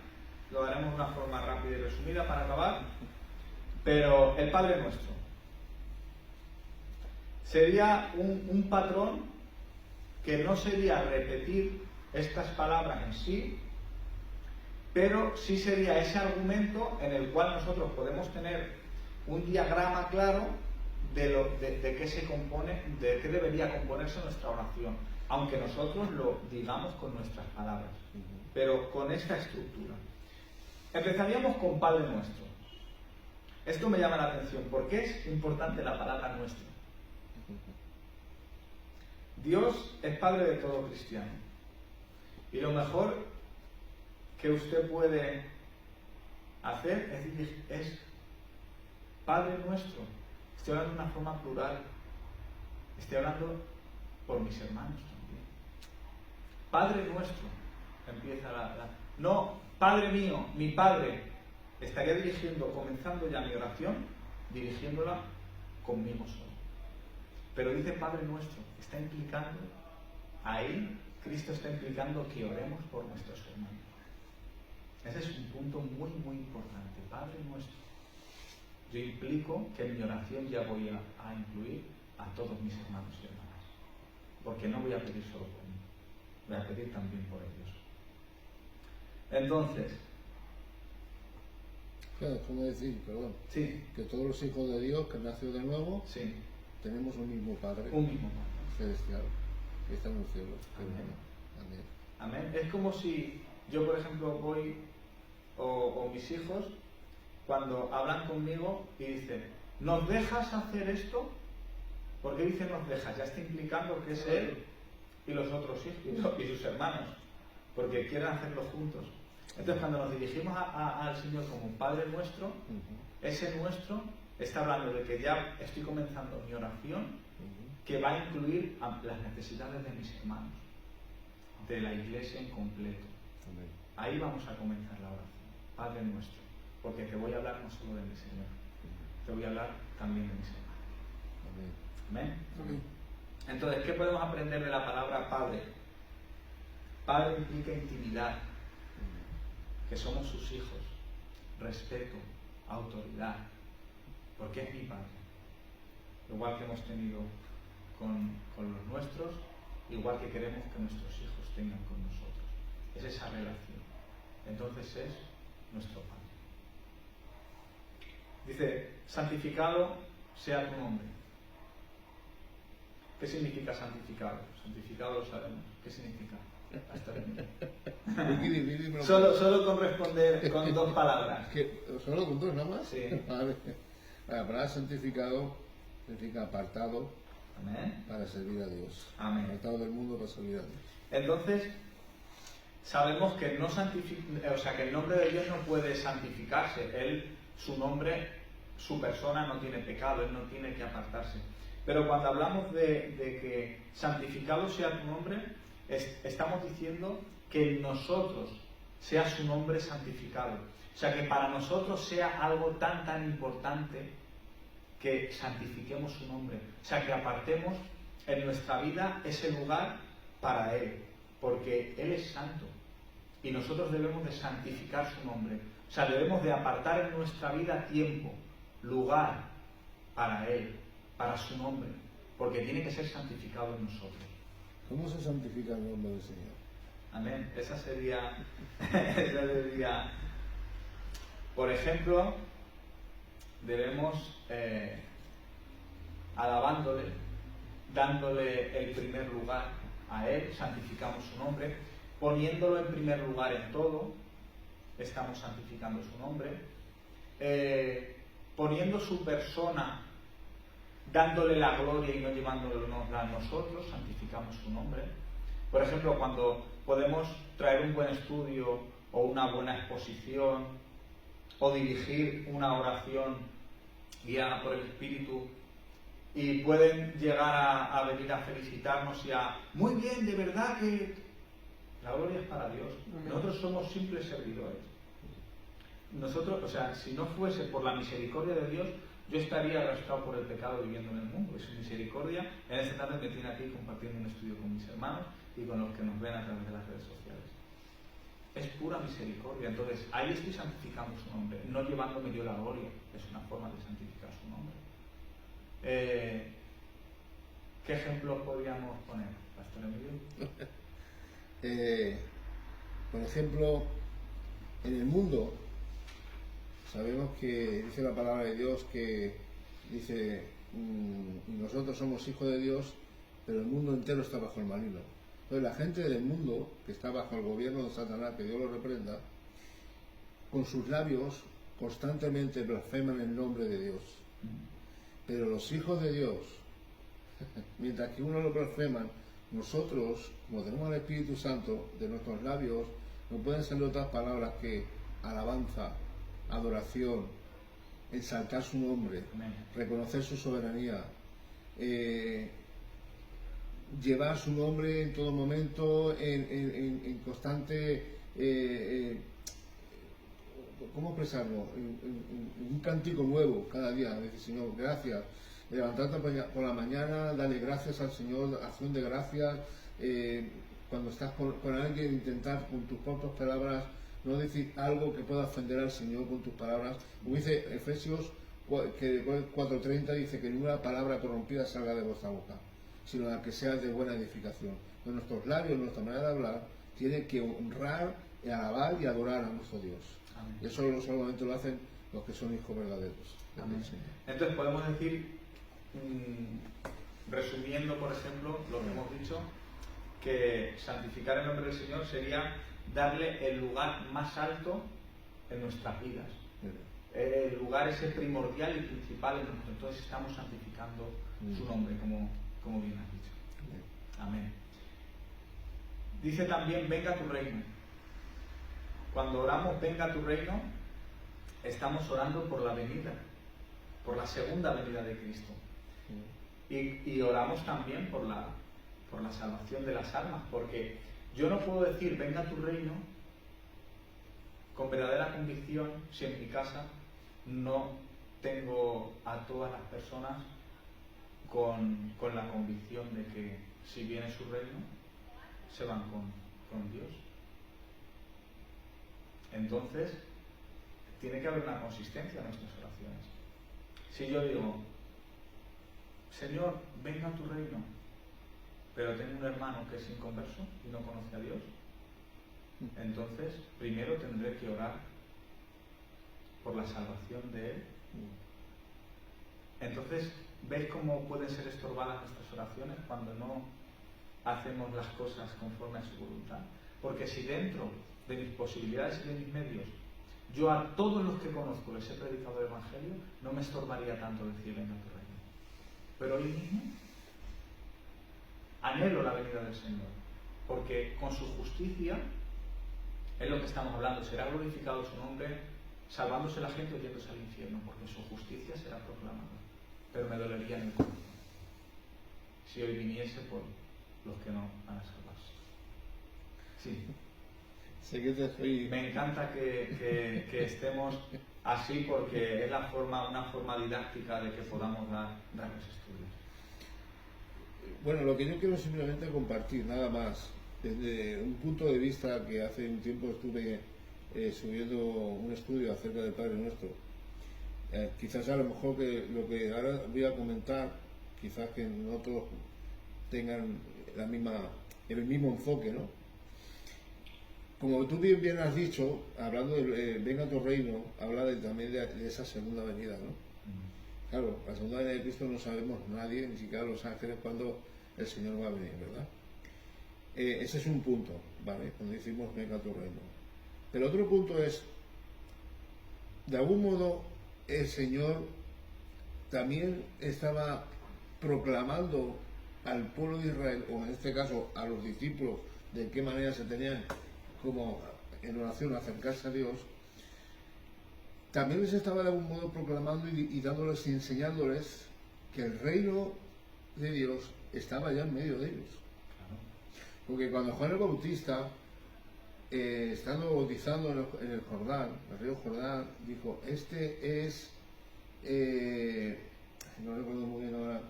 Lo haremos de una forma rápida y resumida para acabar. Pero el Padre Nuestro sería un patrón que no sería repetir estas palabras en sí, pero sí sería ese argumento en el cual nosotros podemos tener un diagrama claro de qué se compone, de qué debería componerse nuestra oración, aunque nosotros lo digamos con nuestras palabras, pero con esta estructura. Empezaríamos con Padre Nuestro. Esto me llama la atención. ¿Por qué es importante la palabra nuestro? Dios es Padre de todo cristiano, y lo mejor que usted puede hacer es Padre Nuestro. Estoy hablando de una forma plural, estoy hablando por mis hermanos también. Padre Nuestro, empieza no, Padre mío, mi Padre. Estaría comenzando ya mi oración, dirigiéndola conmigo solo. Pero dice Padre Nuestro, está implicando, ahí Cristo está implicando que oremos por nuestros hermanos. Ese es un punto muy, muy importante. Padre Nuestro. Yo implico que en mi oración ya voy a incluir a todos mis hermanos y hermanas, porque no voy a pedir solo por mí, voy a pedir también por ellos. Entonces, claro, ¿cómo decir? Perdón. Sí. Que todos los hijos de Dios que han nacido de nuevo, Sí. tenemos un mismo Padre. Un mismo Padre. Celestial, que está en los cielos. Amén. Amén. Amén. Es como si Yo, por ejemplo, voy, o mis hijos, cuando hablan conmigo y dicen, ¿nos dejas hacer esto? ¿Por qué dice nos dejas? Ya está implicando que es él y los otros hijos y sus hermanos, porque quieren hacerlo juntos. Entonces, cuando nos dirigimos al Señor como un Padre nuestro, ese nuestro está hablando de que ya estoy comenzando mi oración, que va a incluir las necesidades de mis hermanos, de la iglesia en completo. Ahí vamos a comenzar la oración, Padre nuestro, porque te voy a hablar no solo de mi Señor, te voy a hablar también de mis hermanos. ¿Amén? Amén. Entonces, ¿qué podemos aprender de la palabra Padre? Padre implica intimidad, que somos sus hijos, respeto, autoridad, porque es mi Padre. Igual que hemos tenido con los nuestros, igual que queremos que nuestros hijos tengan con nosotros. Es esa relación. Entonces es nuestro Padre. Dice, santificado sea tu nombre. ¿Qué significa santificado? Santificado lo sabemos. ¿Qué significa? Solo con responder con dos palabras. ¿Solo con dos nada más? Sí. Vale. La palabra santificado significa apartado. Amén. Para servir a Dios. Amén. Apartado del mundo para servir a Dios. Entonces, sabemos que que el nombre de Dios no puede santificarse. Él, su nombre, su persona no tiene pecado, Él no tiene que apartarse. Pero cuando hablamos de que santificado sea tu nombre, estamos diciendo que en nosotros sea su nombre santificado. O sea, que para nosotros sea algo tan importante que santifiquemos su nombre. O sea, que apartemos en nuestra vida ese lugar para Él. Porque Él es santo. Y nosotros debemos de santificar su nombre. O sea, debemos de apartar en nuestra vida tiempo, lugar para Él, para su nombre. Porque tiene que ser santificado en nosotros. ¿Cómo se santifica el nombre del Señor? Amén. Esa sería, por ejemplo, debemos alabándole, dándole el primer lugar a Él, santificamos su nombre, poniéndolo en primer lugar en todo, estamos santificando su nombre, poniendo su persona, dándole la gloria y no llevándolo a nosotros, santificamos su nombre. Por ejemplo, cuando podemos traer un buen estudio o una buena exposición o dirigir una oración guiada por el Espíritu y pueden llegar a venir a felicitarnos y a muy bien, de verdad que la gloria es para Dios. Nosotros somos simples servidores. Nosotros, o sea, si no fuese por la misericordia de Dios, yo estaría arrastrado por el pecado viviendo en el mundo. Y su misericordia en esta tarde me tiene aquí compartiendo un estudio con mis hermanos y con los que nos ven a través de las redes sociales. Es pura misericordia. Entonces, ahí estoy santificando su nombre, no llevándome yo la gloria. Es una forma de santificar su nombre. ¿Qué ejemplos podríamos poner, Pastor Emilio? Por ejemplo, en el mundo sabemos que dice la palabra de Dios que dice nosotros somos hijos de Dios, pero el mundo entero está bajo el maligno. Entonces la gente del mundo que está bajo el gobierno de Satanás, que Dios lo reprenda, con sus labios constantemente blasfeman el nombre de Dios. Pero los hijos de Dios, mientras que uno lo blasfeman, nosotros, como tenemos al Espíritu Santo, de nuestros labios no pueden salir otras palabras que alabanza, adoración, exaltar su nombre, reconocer su soberanía, llevar su nombre en todo momento en constante, ¿cómo expresarlo? En un cántico nuevo cada día, decir Señor, gracias. Levantarte por la mañana, darle gracias al Señor, acción de gracias. Cuando estás con alguien, intentar con tus propias palabras no decir algo que pueda ofender al Señor con tus palabras. Como dice Efesios 4:30, dice que ninguna palabra corrompida salga de vuestra boca, sino la que sea de buena edificación. Con nuestros labios, nuestra manera de hablar, tiene que honrar, alabar y adorar a nuestro Dios. Amén. Y eso solamente lo hacen los que son hijos verdaderos. Amén. Entonces podemos decir, resumiendo por ejemplo lo que hemos dicho, que santificar el nombre del Señor sería darle el lugar más alto en nuestras vidas. El lugar ese primordial y principal en nosotros. Entonces estamos santificando su nombre, como bien has dicho. Amén. Dice también, venga tu reino. Cuando oramos, venga tu reino, estamos orando por la venida, por la segunda venida de Cristo. Y oramos también por la salvación de las almas, porque yo no puedo decir, venga tu reino, con verdadera convicción, si en mi casa no tengo a todas las personas con la convicción de que si viene su reino, se van con Dios. Entonces, tiene que haber una consistencia en nuestras oraciones. Si yo digo, Señor, venga tu reino, pero tengo un hermano que es inconverso y no conoce a Dios, entonces primero tendré que orar por la salvación de él. Entonces, ¿veis cómo pueden ser estorbadas nuestras oraciones cuando no hacemos las cosas conforme a su voluntad? Porque si dentro de mis posibilidades y de mis medios yo a todos los que conozco les he predicado el Evangelio, no me estorbaría tanto decir venga tu reino. Pero hoy mismo anhelo la venida del Señor, porque con su justicia es lo que estamos hablando, será glorificado su nombre, salvándose la gente o yéndose al infierno, porque su justicia será proclamada. Pero me dolería en el corazón si hoy viniese por los que no van a salvarse. Sí. Me encanta que estemos así, porque es una forma didáctica de que podamos dar los estudios. Bueno, lo que yo quiero simplemente compartir, nada más, desde un punto de vista que hace un tiempo estuve subiendo un estudio acerca del Padre Nuestro. Quizás a lo mejor que lo que ahora voy a comentar, quizás que no todos tengan el mismo enfoque, ¿no? Como tú bien has dicho, hablando de venga tu reino, habla también de esa segunda venida, ¿no? Claro, la segunda venida de Cristo no sabemos nadie, ni siquiera los ángeles, cuándo el Señor va a venir, ¿verdad? Ese es un punto, ¿vale? Cuando decimos venga tu reino. Pero otro punto es, de algún modo, el Señor también estaba proclamando al pueblo de Israel, o en este caso a los discípulos, de qué manera se tenían como en oración acercarse a Dios. También les estaba de algún modo proclamando y dándoles y enseñándoles que el reino de Dios estaba ya en medio de ellos. Porque cuando Juan el Bautista, estando bautizando en el Jordán, el río Jordán, dijo, este es, no recuerdo muy bien ahora,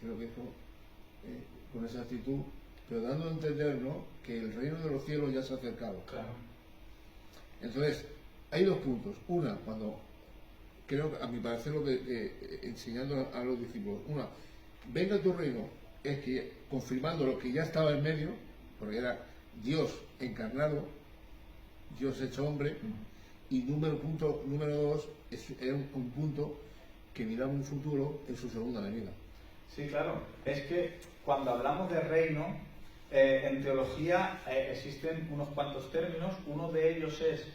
creo que dijo, con esa actitud, pero dando a entender, ¿no?, que el reino de los cielos ya se ha acercado. Claro. Entonces, hay dos puntos. Una, cuando, creo que a mi parecer, lo que enseñando a los discípulos, una, venga tu reino, es que confirmando lo que ya estaba en medio, porque era Dios encarnado, Dios hecho hombre, y número dos, era un punto que miraba un futuro en su segunda venida. Sí, claro. Es que cuando hablamos de reino, en teología existen unos cuantos términos. Uno de ellos es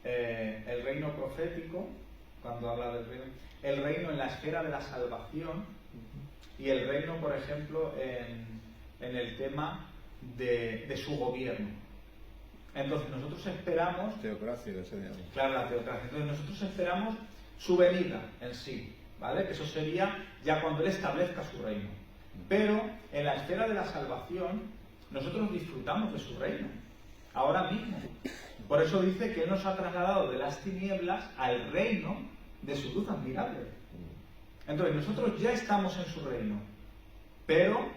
el reino profético, cuando habla del reino, el reino en la esfera de la salvación, y el reino, por ejemplo, en el tema de su gobierno. Entonces nosotros esperamos... Teocracia, que se llama. Claro, la teocracia. Entonces nosotros esperamos su venida en sí, ¿vale? Que eso sería ya cuando Él establezca su reino. Pero en la esfera de la salvación, nosotros disfrutamos de su reino, ahora mismo. Por eso dice que Él nos ha trasladado de las tinieblas al reino de su luz admirable. Entonces nosotros ya estamos en su reino, pero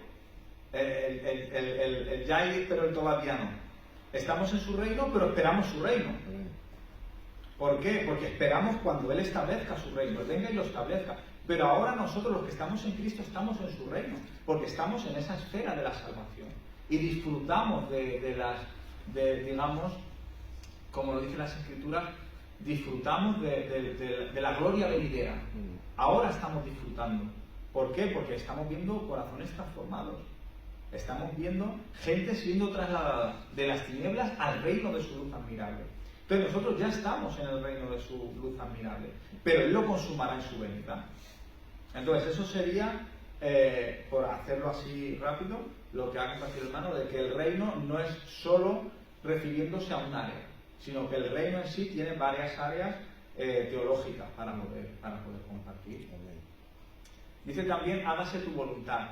el ya hay, pero el todavía no. Estamos en su reino, pero esperamos su reino. ¿Por qué? Porque esperamos cuando Él establezca su reino, Él venga y lo establezca. Pero ahora nosotros, los que estamos en Cristo, estamos en su reino, porque estamos en esa esfera de la salvación. Y disfrutamos digamos, como lo dicen las Escrituras, disfrutamos de la gloria venidera. Ahora estamos disfrutando. ¿Por qué? Porque estamos viendo corazones transformados. Estamos viendo gente siendo trasladada de las tinieblas al reino de su luz admirable. Entonces nosotros ya estamos en el reino de su luz admirable, pero Él lo consumará en su venida. Entonces eso sería, por hacerlo así rápido, lo que ha compartido el hermano, de que el reino no es solo refiriéndose a un área, sino que el reino en sí tiene varias áreas teológicas para poder compartir. Dice también, hágase tu voluntad.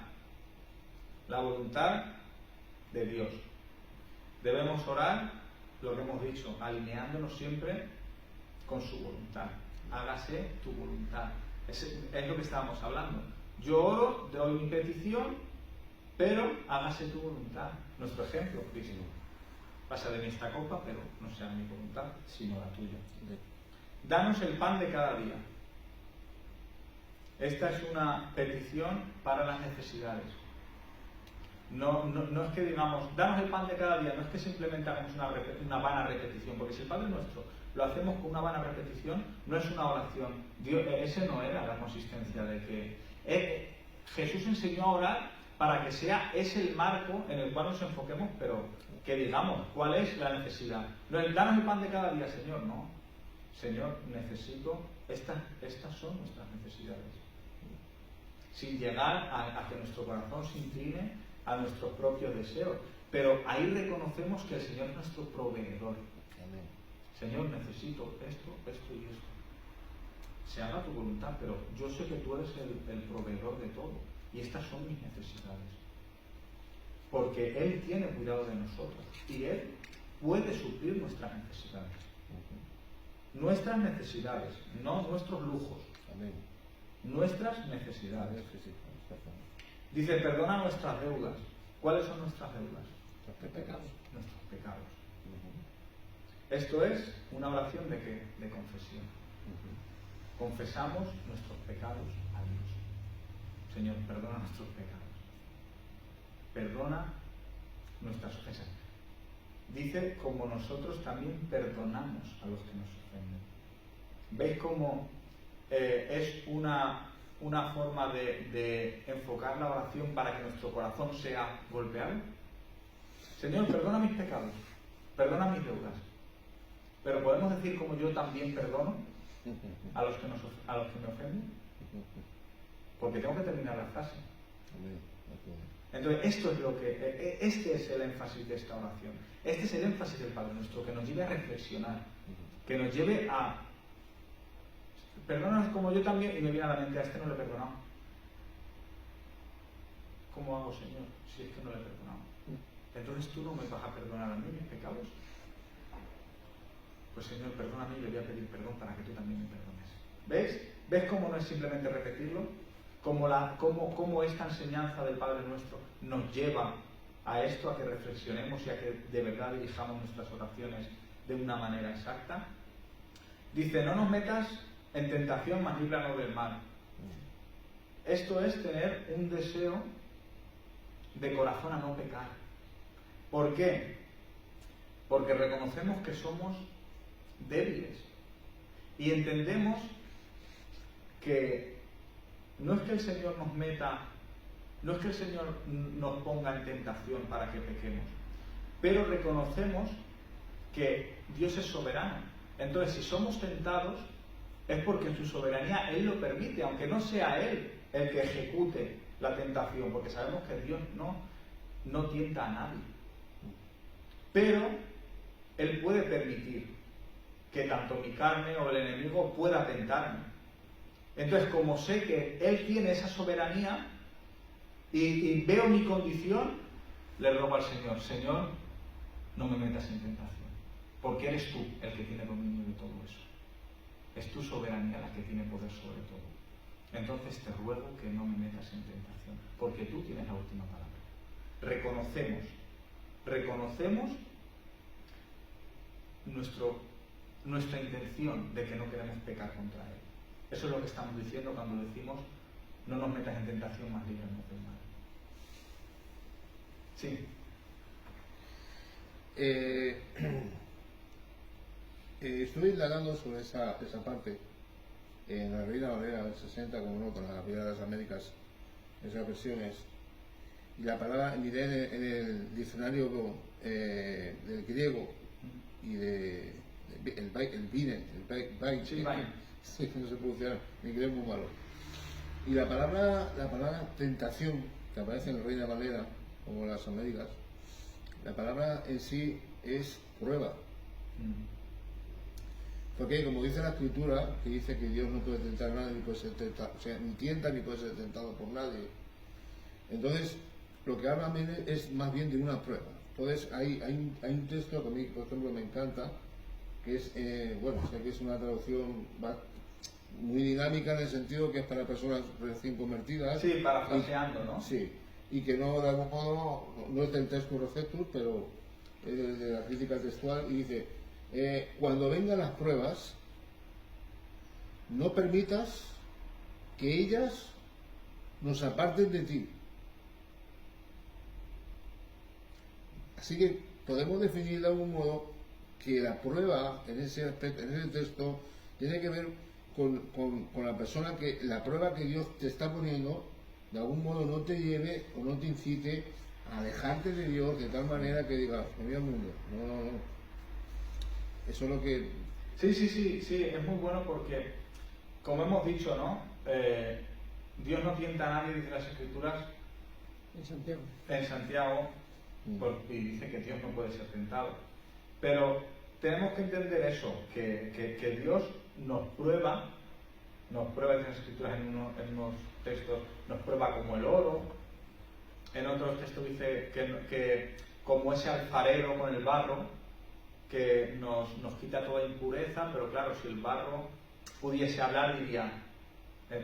La voluntad de Dios. Debemos orar, lo que hemos dicho, alineándonos siempre con su voluntad. Hágase tu voluntad. Es lo que estábamos hablando. Yo oro, doy mi petición, pero hágase tu voluntad. Nuestro ejemplo, Cristo. Pasa de mí esta copa, pero no sea mi voluntad, sino la tuya. Danos el pan de cada día. Esta es una petición para las necesidades. No es que digamos, danos el pan de cada día, no es que simplemente hagamos una vana repetición, porque si el Padre Nuestro lo hacemos con una vana repetición, no es una oración. Ese no era la consistencia de que Jesús enseñó a orar para que sea ese el marco en el cual nos enfoquemos, pero que digamos cuál es la necesidad. No es danos el pan de cada día, Señor, no. Señor, necesito, estas son nuestras necesidades. Sin llegar a que nuestro corazón se incline a nuestros propios deseos. Pero ahí reconocemos que el Señor es nuestro proveedor. Amén. Señor, necesito esto y esto. Se haga tu voluntad, pero yo sé que tú eres el proveedor de todo. Y estas son mis necesidades. Porque Él tiene cuidado de nosotros. Y Él puede suplir nuestras necesidades. Nuestras necesidades, no nuestros lujos. Amén. Nuestras necesidades. Dice, perdona nuestras deudas. ¿Cuáles son nuestras deudas? Nuestros pecados. Nuestros pecados. Esto es una oración ¿de qué? De confesión. Confesamos nuestros pecados a Dios. Señor, perdona nuestros pecados. Perdona nuestras ofensas. Dice, como nosotros también perdonamos a los que nos ofenden. ¿Veis cómo es una forma de enfocar la oración para que nuestro corazón sea golpeado? Señor, perdona mis pecados, perdona mis deudas. Pero podemos decir como yo también perdono a los que me ofenden. Porque tengo que terminar la frase. Entonces, este es el énfasis de esta oración. Este es el énfasis del Padre Nuestro, que nos lleve a reflexionar, que nos lleve a perdónanos como yo también, y me viene a la mente, a este no le he perdonado. ¿Cómo hago, Señor, si es que no le he perdonado? Entonces tú no me vas a perdonar a mí mis pecados. Pues Señor, perdóname y le voy a pedir perdón para que tú también me perdones. ¿Ves? ¿Ves cómo no es simplemente repetirlo? Cómo esta enseñanza del Padre Nuestro nos lleva a esto, a que reflexionemos y a que de verdad dirijamos nuestras oraciones de una manera exacta. Dice, no nos metas en tentación, mas líbranos del mal. Esto es tener un deseo de corazón a no pecar. ¿Por qué? Porque reconocemos que somos débiles y entendemos que no es que el Señor nos meta, no es que el Señor nos ponga en tentación para que pequemos, pero reconocemos que Dios es soberano. Entonces, si somos tentados, es porque en su soberanía Él lo permite, aunque no sea Él el que ejecute la tentación, porque sabemos que Dios no tienta a nadie. Pero Él puede permitir que tanto mi carne o el enemigo pueda tentarme. Entonces, como sé que Él tiene esa soberanía y veo mi condición, le ruego al Señor, Señor, no me metas en tentación, porque eres tú el que tiene dominio de todo eso. Es tu soberanía la que tiene poder sobre todo. Entonces te ruego que no me metas en tentación, porque tú tienes la última palabra. Reconocemos nuestra intención de que no queremos pecar contra Él. Eso es lo que estamos diciendo cuando decimos no nos metas en tentación, mas líbranos del mal. Sí. Estuve indagando sobre esa parte en la Reina Valera del 60, como no, con la Reina de las Américas, esas versiones, y la palabra, miré en el diccionario del griego y el Vine, Sí, Vine. sí, no se pronuncia, mi inglés es muy malo. Y la palabra tentación, que aparece en el Reina Valera, como en las Américas, la palabra en sí es prueba. Porque como dice la Escritura, que dice que Dios no puede tentar a nadie, ni puede ser tentado, o sea, ni tienta ni puede ser tentado por nadie. Entonces, lo que habla es más bien de una prueba. Entonces, hay un texto que a mí, por ejemplo, me encanta, que es, bueno, sé que es una traducción muy dinámica en el sentido que es para personas recién convertidas. Sí, parafraseando, ¿no? Sí, y que no, de algún modo, no es del texto Receptus, pero es de la crítica textual, y dice, cuando vengan las pruebas, no permitas que ellas nos aparten de ti. Así que podemos definir de algún modo que la prueba en ese aspecto, en ese texto, tiene que ver con la persona que la prueba que Dios te está poniendo de algún modo no te lleve o no te incite a alejarte de Dios de tal manera que digas, me voy al mundo. No. Eso es lo que... Sí, es muy bueno porque, como hemos dicho, ¿no? Dios no tienta a nadie, dice las Escrituras en Santiago, y dice que Dios no puede ser tentado. Pero tenemos que entender eso, que Dios nos prueba en las Escrituras, en unos textos, nos prueba como el oro, en otros textos dice que como ese alfarero con el barro, que nos quita toda impureza, pero claro, si el barro pudiese hablar diría,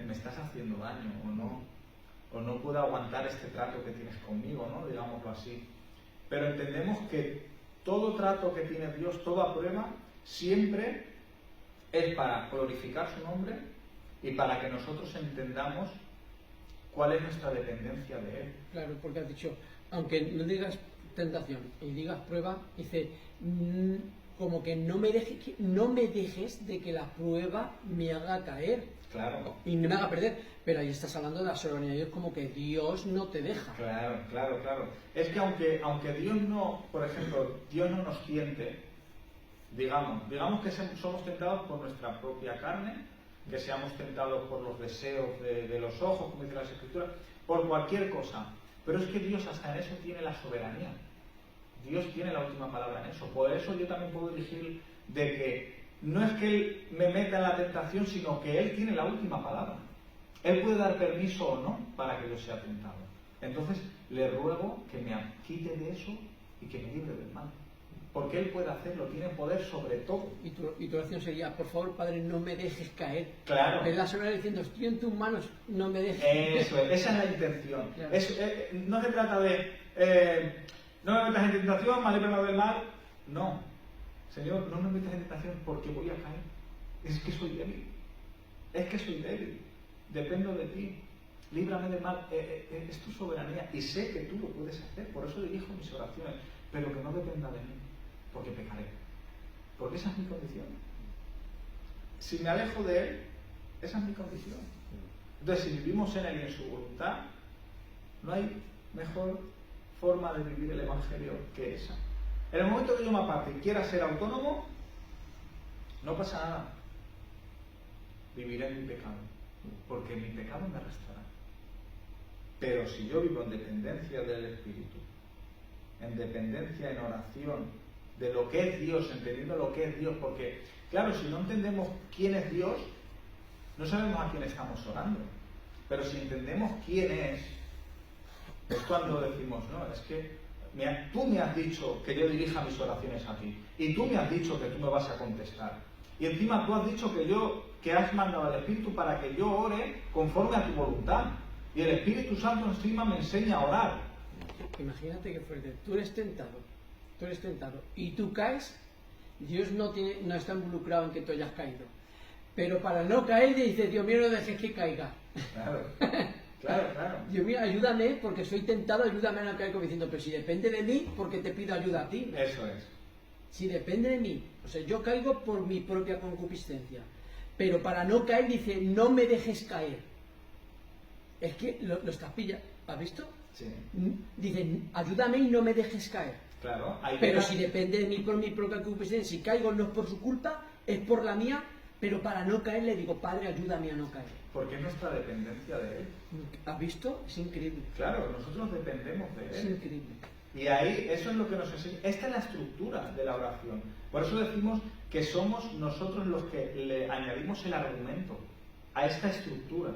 me estás haciendo daño, o no puedo aguantar este trato que tienes conmigo, ¿no? Digámoslo así. Pero entendemos que todo trato que tiene Dios, toda prueba, siempre es para glorificar su nombre y para que nosotros entendamos cuál es nuestra dependencia de Él. Claro, porque has dicho, aunque no digas tentación y digas prueba, dice, como que no me dejes de que la prueba me haga caer. Claro. Y no me haga perder. Pero ahí estás hablando de la soberanía de Dios, como que Dios no te deja. Claro. Es que aunque Dios no, por ejemplo, Dios no nos tiente, digamos que somos tentados por nuestra propia carne, que seamos tentados por los deseos de los ojos, como dice las Escrituras, por cualquier cosa. Pero es que Dios hasta en eso tiene la soberanía. Dios tiene la última palabra en eso. Por eso yo también puedo elegir de que no es que Él me meta en la tentación, sino que Él tiene la última palabra. Él puede dar permiso o no para que yo sea tentado. Entonces le ruego que me quite de eso y que me libre del mal. Porque Él puede hacerlo, tiene poder sobre todo. Y tu oración sería, por favor, Padre, no me dejes caer. Claro. Le das soberanía diciendo, estoy en tus manos, no me dejes. Eso es, esa es la intención. Claro. No se trata de, no me metas en tentación, más líbrame del mal. No. Señor, no me metas en tentación porque voy a caer. Es que soy débil. Dependo de ti. Líbrame del mal. Es tu soberanía y sé que tú lo puedes hacer. Por eso dirijo mis oraciones. Pero que no dependa de mí. Porque pecaré. Porque esa es mi condición. Si me alejo de Él, esa es mi condición. Entonces, si vivimos en Él y en su voluntad, no hay mejor forma de vivir el Evangelio que esa. En el momento que yo me aparte y quiera ser autónomo, no pasa nada. Viviré en mi pecado, porque mi pecado me arrastrará. Pero si yo vivo en dependencia del Espíritu, en dependencia, en oración, de lo que es Dios, entendiendo lo que es Dios, porque, claro, si no entendemos quién es Dios, no sabemos a quién estamos orando. Pero si entendemos quién es cuando decimos, no, es que tú me has dicho que yo dirija mis oraciones a ti, y tú me has dicho que tú me vas a contestar, y encima tú has dicho que has mandado al Espíritu para que yo ore conforme a tu voluntad, y el Espíritu Santo encima me enseña a orar. Imagínate que fuerte, tú eres tentado, y tú caes, Dios no está involucrado en que tú hayas caído, pero para no caer dice, Dios mío, no dejes que caiga. Claro. Dios mío, ayúdame porque soy tentado, ayúdame a no caer, como diciendo, pero si depende de mí, porque te pido ayuda a ti. Eso es. Si depende de mí, o sea, yo caigo por mi propia concupiscencia, pero para no caer dice, no me dejes caer. Es que lo estás pillando, ¿has visto? Sí. Dice, ayúdame y no me dejes caer. Claro, ahí Pero llega- si depende de mí por mi propia concupiscencia, si caigo no es por su culpa, es por la mía, pero para no caer le digo, Padre, ayúdame a no caer. porque es nuestra dependencia de Él. ¿Has visto? Es increíble. Claro, nosotros dependemos de Es Él. increíble. Y ahí, eso es lo que nos enseña. Esta es la estructura de la oración. Por eso decimos que somos nosotros los que le añadimos el argumento a esta estructura.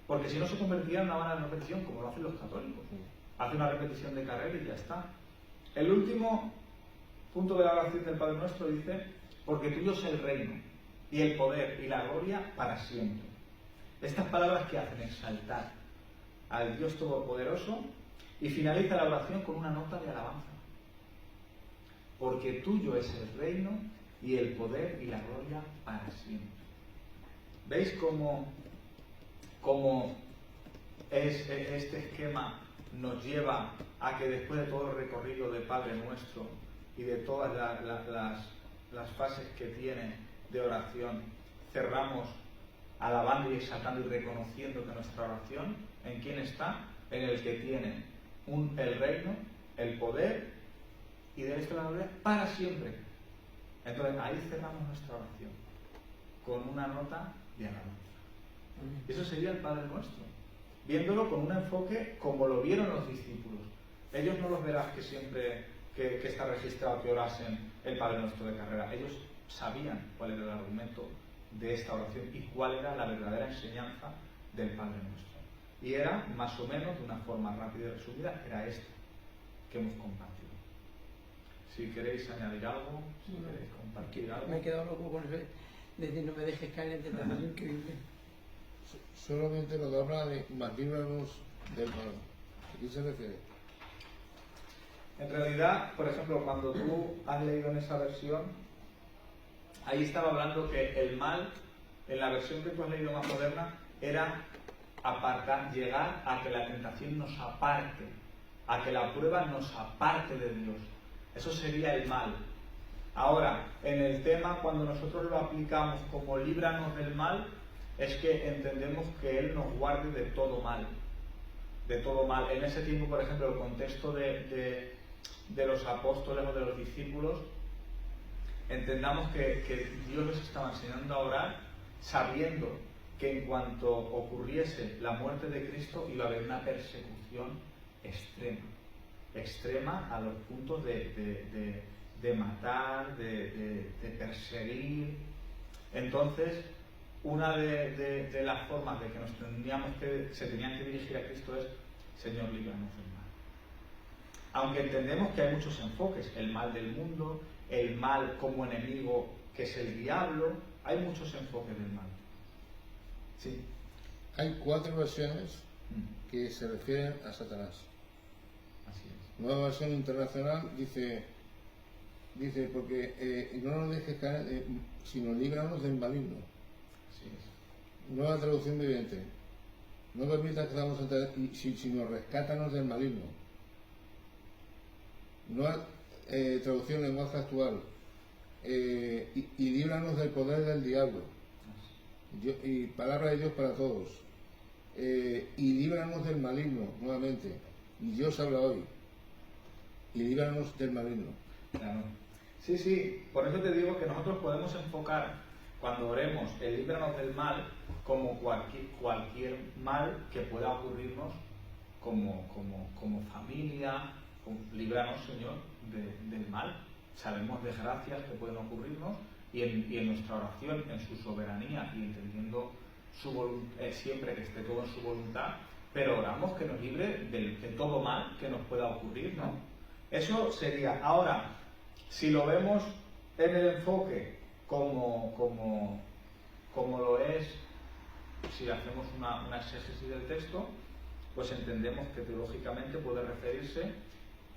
Porque si no se convertiría en una vana repetición, como lo hacen los católicos. Hace una repetición de carrera y ya está. El último punto de la oración del Padre Nuestro dice, porque tuyo es el reino, y el poder, y la gloria para siempre. Estas palabras que hacen exaltar al Dios Todopoderoso, y finaliza la oración con una nota de alabanza. Porque tuyo es el reino y el poder y la gloria para siempre. ¿Veis cómo este esquema nos lleva a que después de todo el recorrido de Padre Nuestro y de todas las fases que tiene de oración, cerramos alabando y exaltando y reconociendo que nuestra oración, ¿en quién está? En el que tiene el reino, el poder y de esto la gloria para siempre. Entonces ahí cerramos nuestra oración con una nota de alabanza. Eso sería el Padre Nuestro, viéndolo con un enfoque como lo vieron los discípulos. Ellos no los verás que siempre que está registrado que orasen el Padre Nuestro de carrera. Ellos sabían cuál era el argumento de esta oración y cuál era la verdadera enseñanza del Padre Nuestro. Y era, más o menos, de una forma rápida y resumida, era esto que hemos compartido. Si queréis añadir algo, si queréis compartir algo. Me he quedado loco con eso. Decir, no me dejes caer en tentación, increíble. Solamente lo que habla de más líbranos del mal. ¿A qué se refiere? En realidad, por ejemplo, cuando tú has leído en esa versión, ahí estaba hablando que el mal, en la versión que tú has leído más moderna, era apartar, llegar a que la tentación nos aparte, a que la prueba nos aparte de Dios. Eso sería el mal. Ahora, en el tema, cuando nosotros lo aplicamos como líbranos del mal, es que entendemos que Él nos guarde de todo mal. De todo mal. En ese tiempo, por ejemplo, el contexto de los apóstoles o de los discípulos, entendamos que Dios les estaba enseñando a orar sabiendo que en cuanto ocurriese la muerte de Cristo iba a haber una persecución extrema a los puntos de matar, de perseguir. Entonces, una de las formas de que se tenían que dirigir a Cristo es: Señor, líbranos del mal. Aunque entendemos que hay muchos enfoques, el mal del mundo, el mal como enemigo que es el diablo, hay muchos enfoques del mal. Sí. Hay 4 versiones que se refieren a Satanás. Así es. Nueva versión internacional dice porque no nos dejes caer, sino líbranos del maligno. Así es. Nueva traducción viviente. No permitas que estamos sino rescátanos del maligno. Nueva traducción lenguaje actual. Y líbranos del poder del diablo. Y palabra de Dios para todos. Y líbranos del maligno, nuevamente. Y Dios habla hoy. Y líbranos del maligno. Claro. Sí, por eso te digo que nosotros podemos enfocar, cuando oremos, el líbranos del mal como cualquier mal que pueda ocurrirnos como familia. Líbranos, Señor, del mal. Sabemos desgracias que pueden ocurrirnos y en nuestra oración, en su soberanía y entendiendo siempre que esté todo en su voluntad, pero oramos que nos libre de todo mal que nos pueda ocurrir, ¿no? Eso sería. Ahora, si lo vemos en el enfoque como lo es, si hacemos una exégesis del texto, pues entendemos que teológicamente puede referirse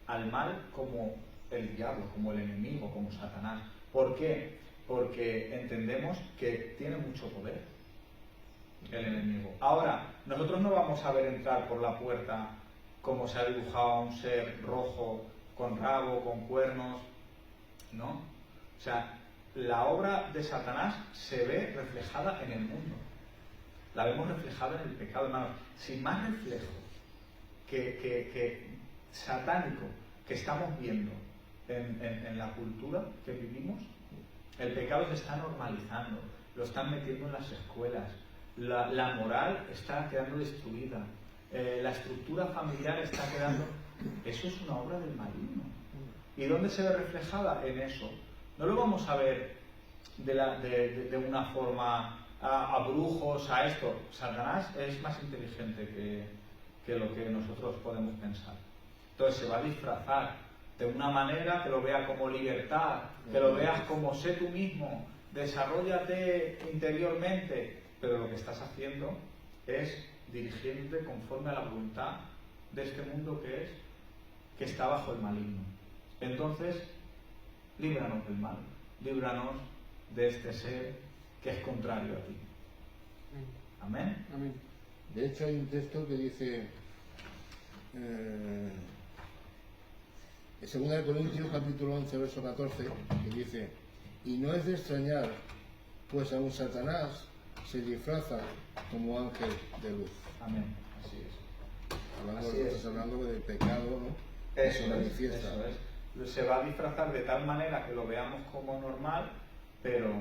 al mal como el diablo, como el enemigo, como Satanás. ¿Por qué? Porque entendemos que tiene mucho poder el enemigo. Ahora, nosotros no vamos a ver entrar por la puerta como se ha dibujado a un ser rojo con rabo, con cuernos, ¿no? O sea, la obra de Satanás se ve reflejada en el mundo. La vemos reflejada en el pecado, hermano. Sin más reflejo satánico que estamos viendo en la cultura que vivimos. El pecado se está normalizando, lo están metiendo en las escuelas, la moral está quedando destruida, la estructura familiar está quedando... Eso es una obra del maligno. ¿Y dónde se ve reflejada? En eso. No lo vamos a ver de una forma a brujos, a esto. Satanás es más inteligente que lo que nosotros podemos pensar. Entonces se va a disfrazar de una manera que lo vea como libertad, que lo veas como sé tú mismo, desarróllate interiormente, pero lo que estás haciendo es dirigirte conforme a la voluntad de este mundo que está bajo el maligno. Entonces, líbranos del mal, líbranos de este ser que es contrario a ti. Amén. Amén. De hecho, hay un texto que dice, en 2 Corintios capítulo 11, verso 14, que dice: y no es de extrañar, pues aun Satanás se disfraza como ángel de luz. Amén. Así es. Estás hablando del pecado, ¿no? Eso manifiesta. es. Se va a disfrazar de tal manera que lo veamos como normal, pero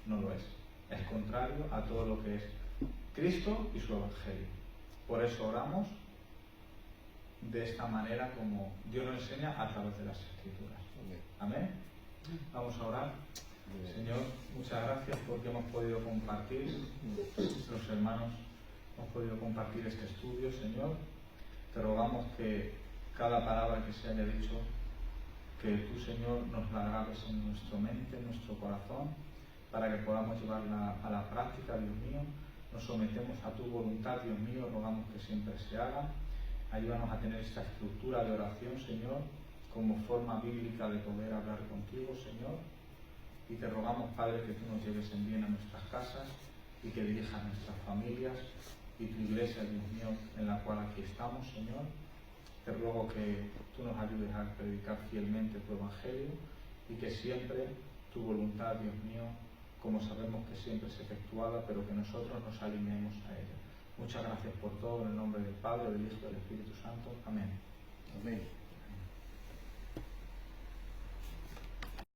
no lo es. Es contrario a todo lo que es Cristo y su Evangelio. Por eso oramos de esta manera como Dios nos enseña a través de las Escrituras. Amén. Vamos a orar. Señor, muchas gracias porque hemos podido compartir, los hermanos hemos podido compartir este estudio, Señor. Te rogamos que cada palabra que se haya dicho, que tú, Señor, nos la grabes en nuestra mente, en nuestro corazón, para que podamos llevarla a la práctica, Dios mío. Nos sometemos a tu voluntad, Dios mío, rogamos que siempre se haga. Ayúdanos a tener esta estructura de oración, Señor, como forma bíblica de poder hablar contigo, Señor. Y te rogamos, Padre, que tú nos lleves en bien a nuestras casas y que dirijas nuestras familias y tu iglesia, Dios mío, en la cual aquí estamos, Señor. Te ruego que tú nos ayudes a predicar fielmente tu Evangelio y que siempre tu voluntad, Dios mío, como sabemos que siempre es efectuada, pero que nosotros nos alineemos a ella. Muchas gracias por todo, en el nombre del Padre, del Hijo y del Espíritu Santo. Amén. Amén.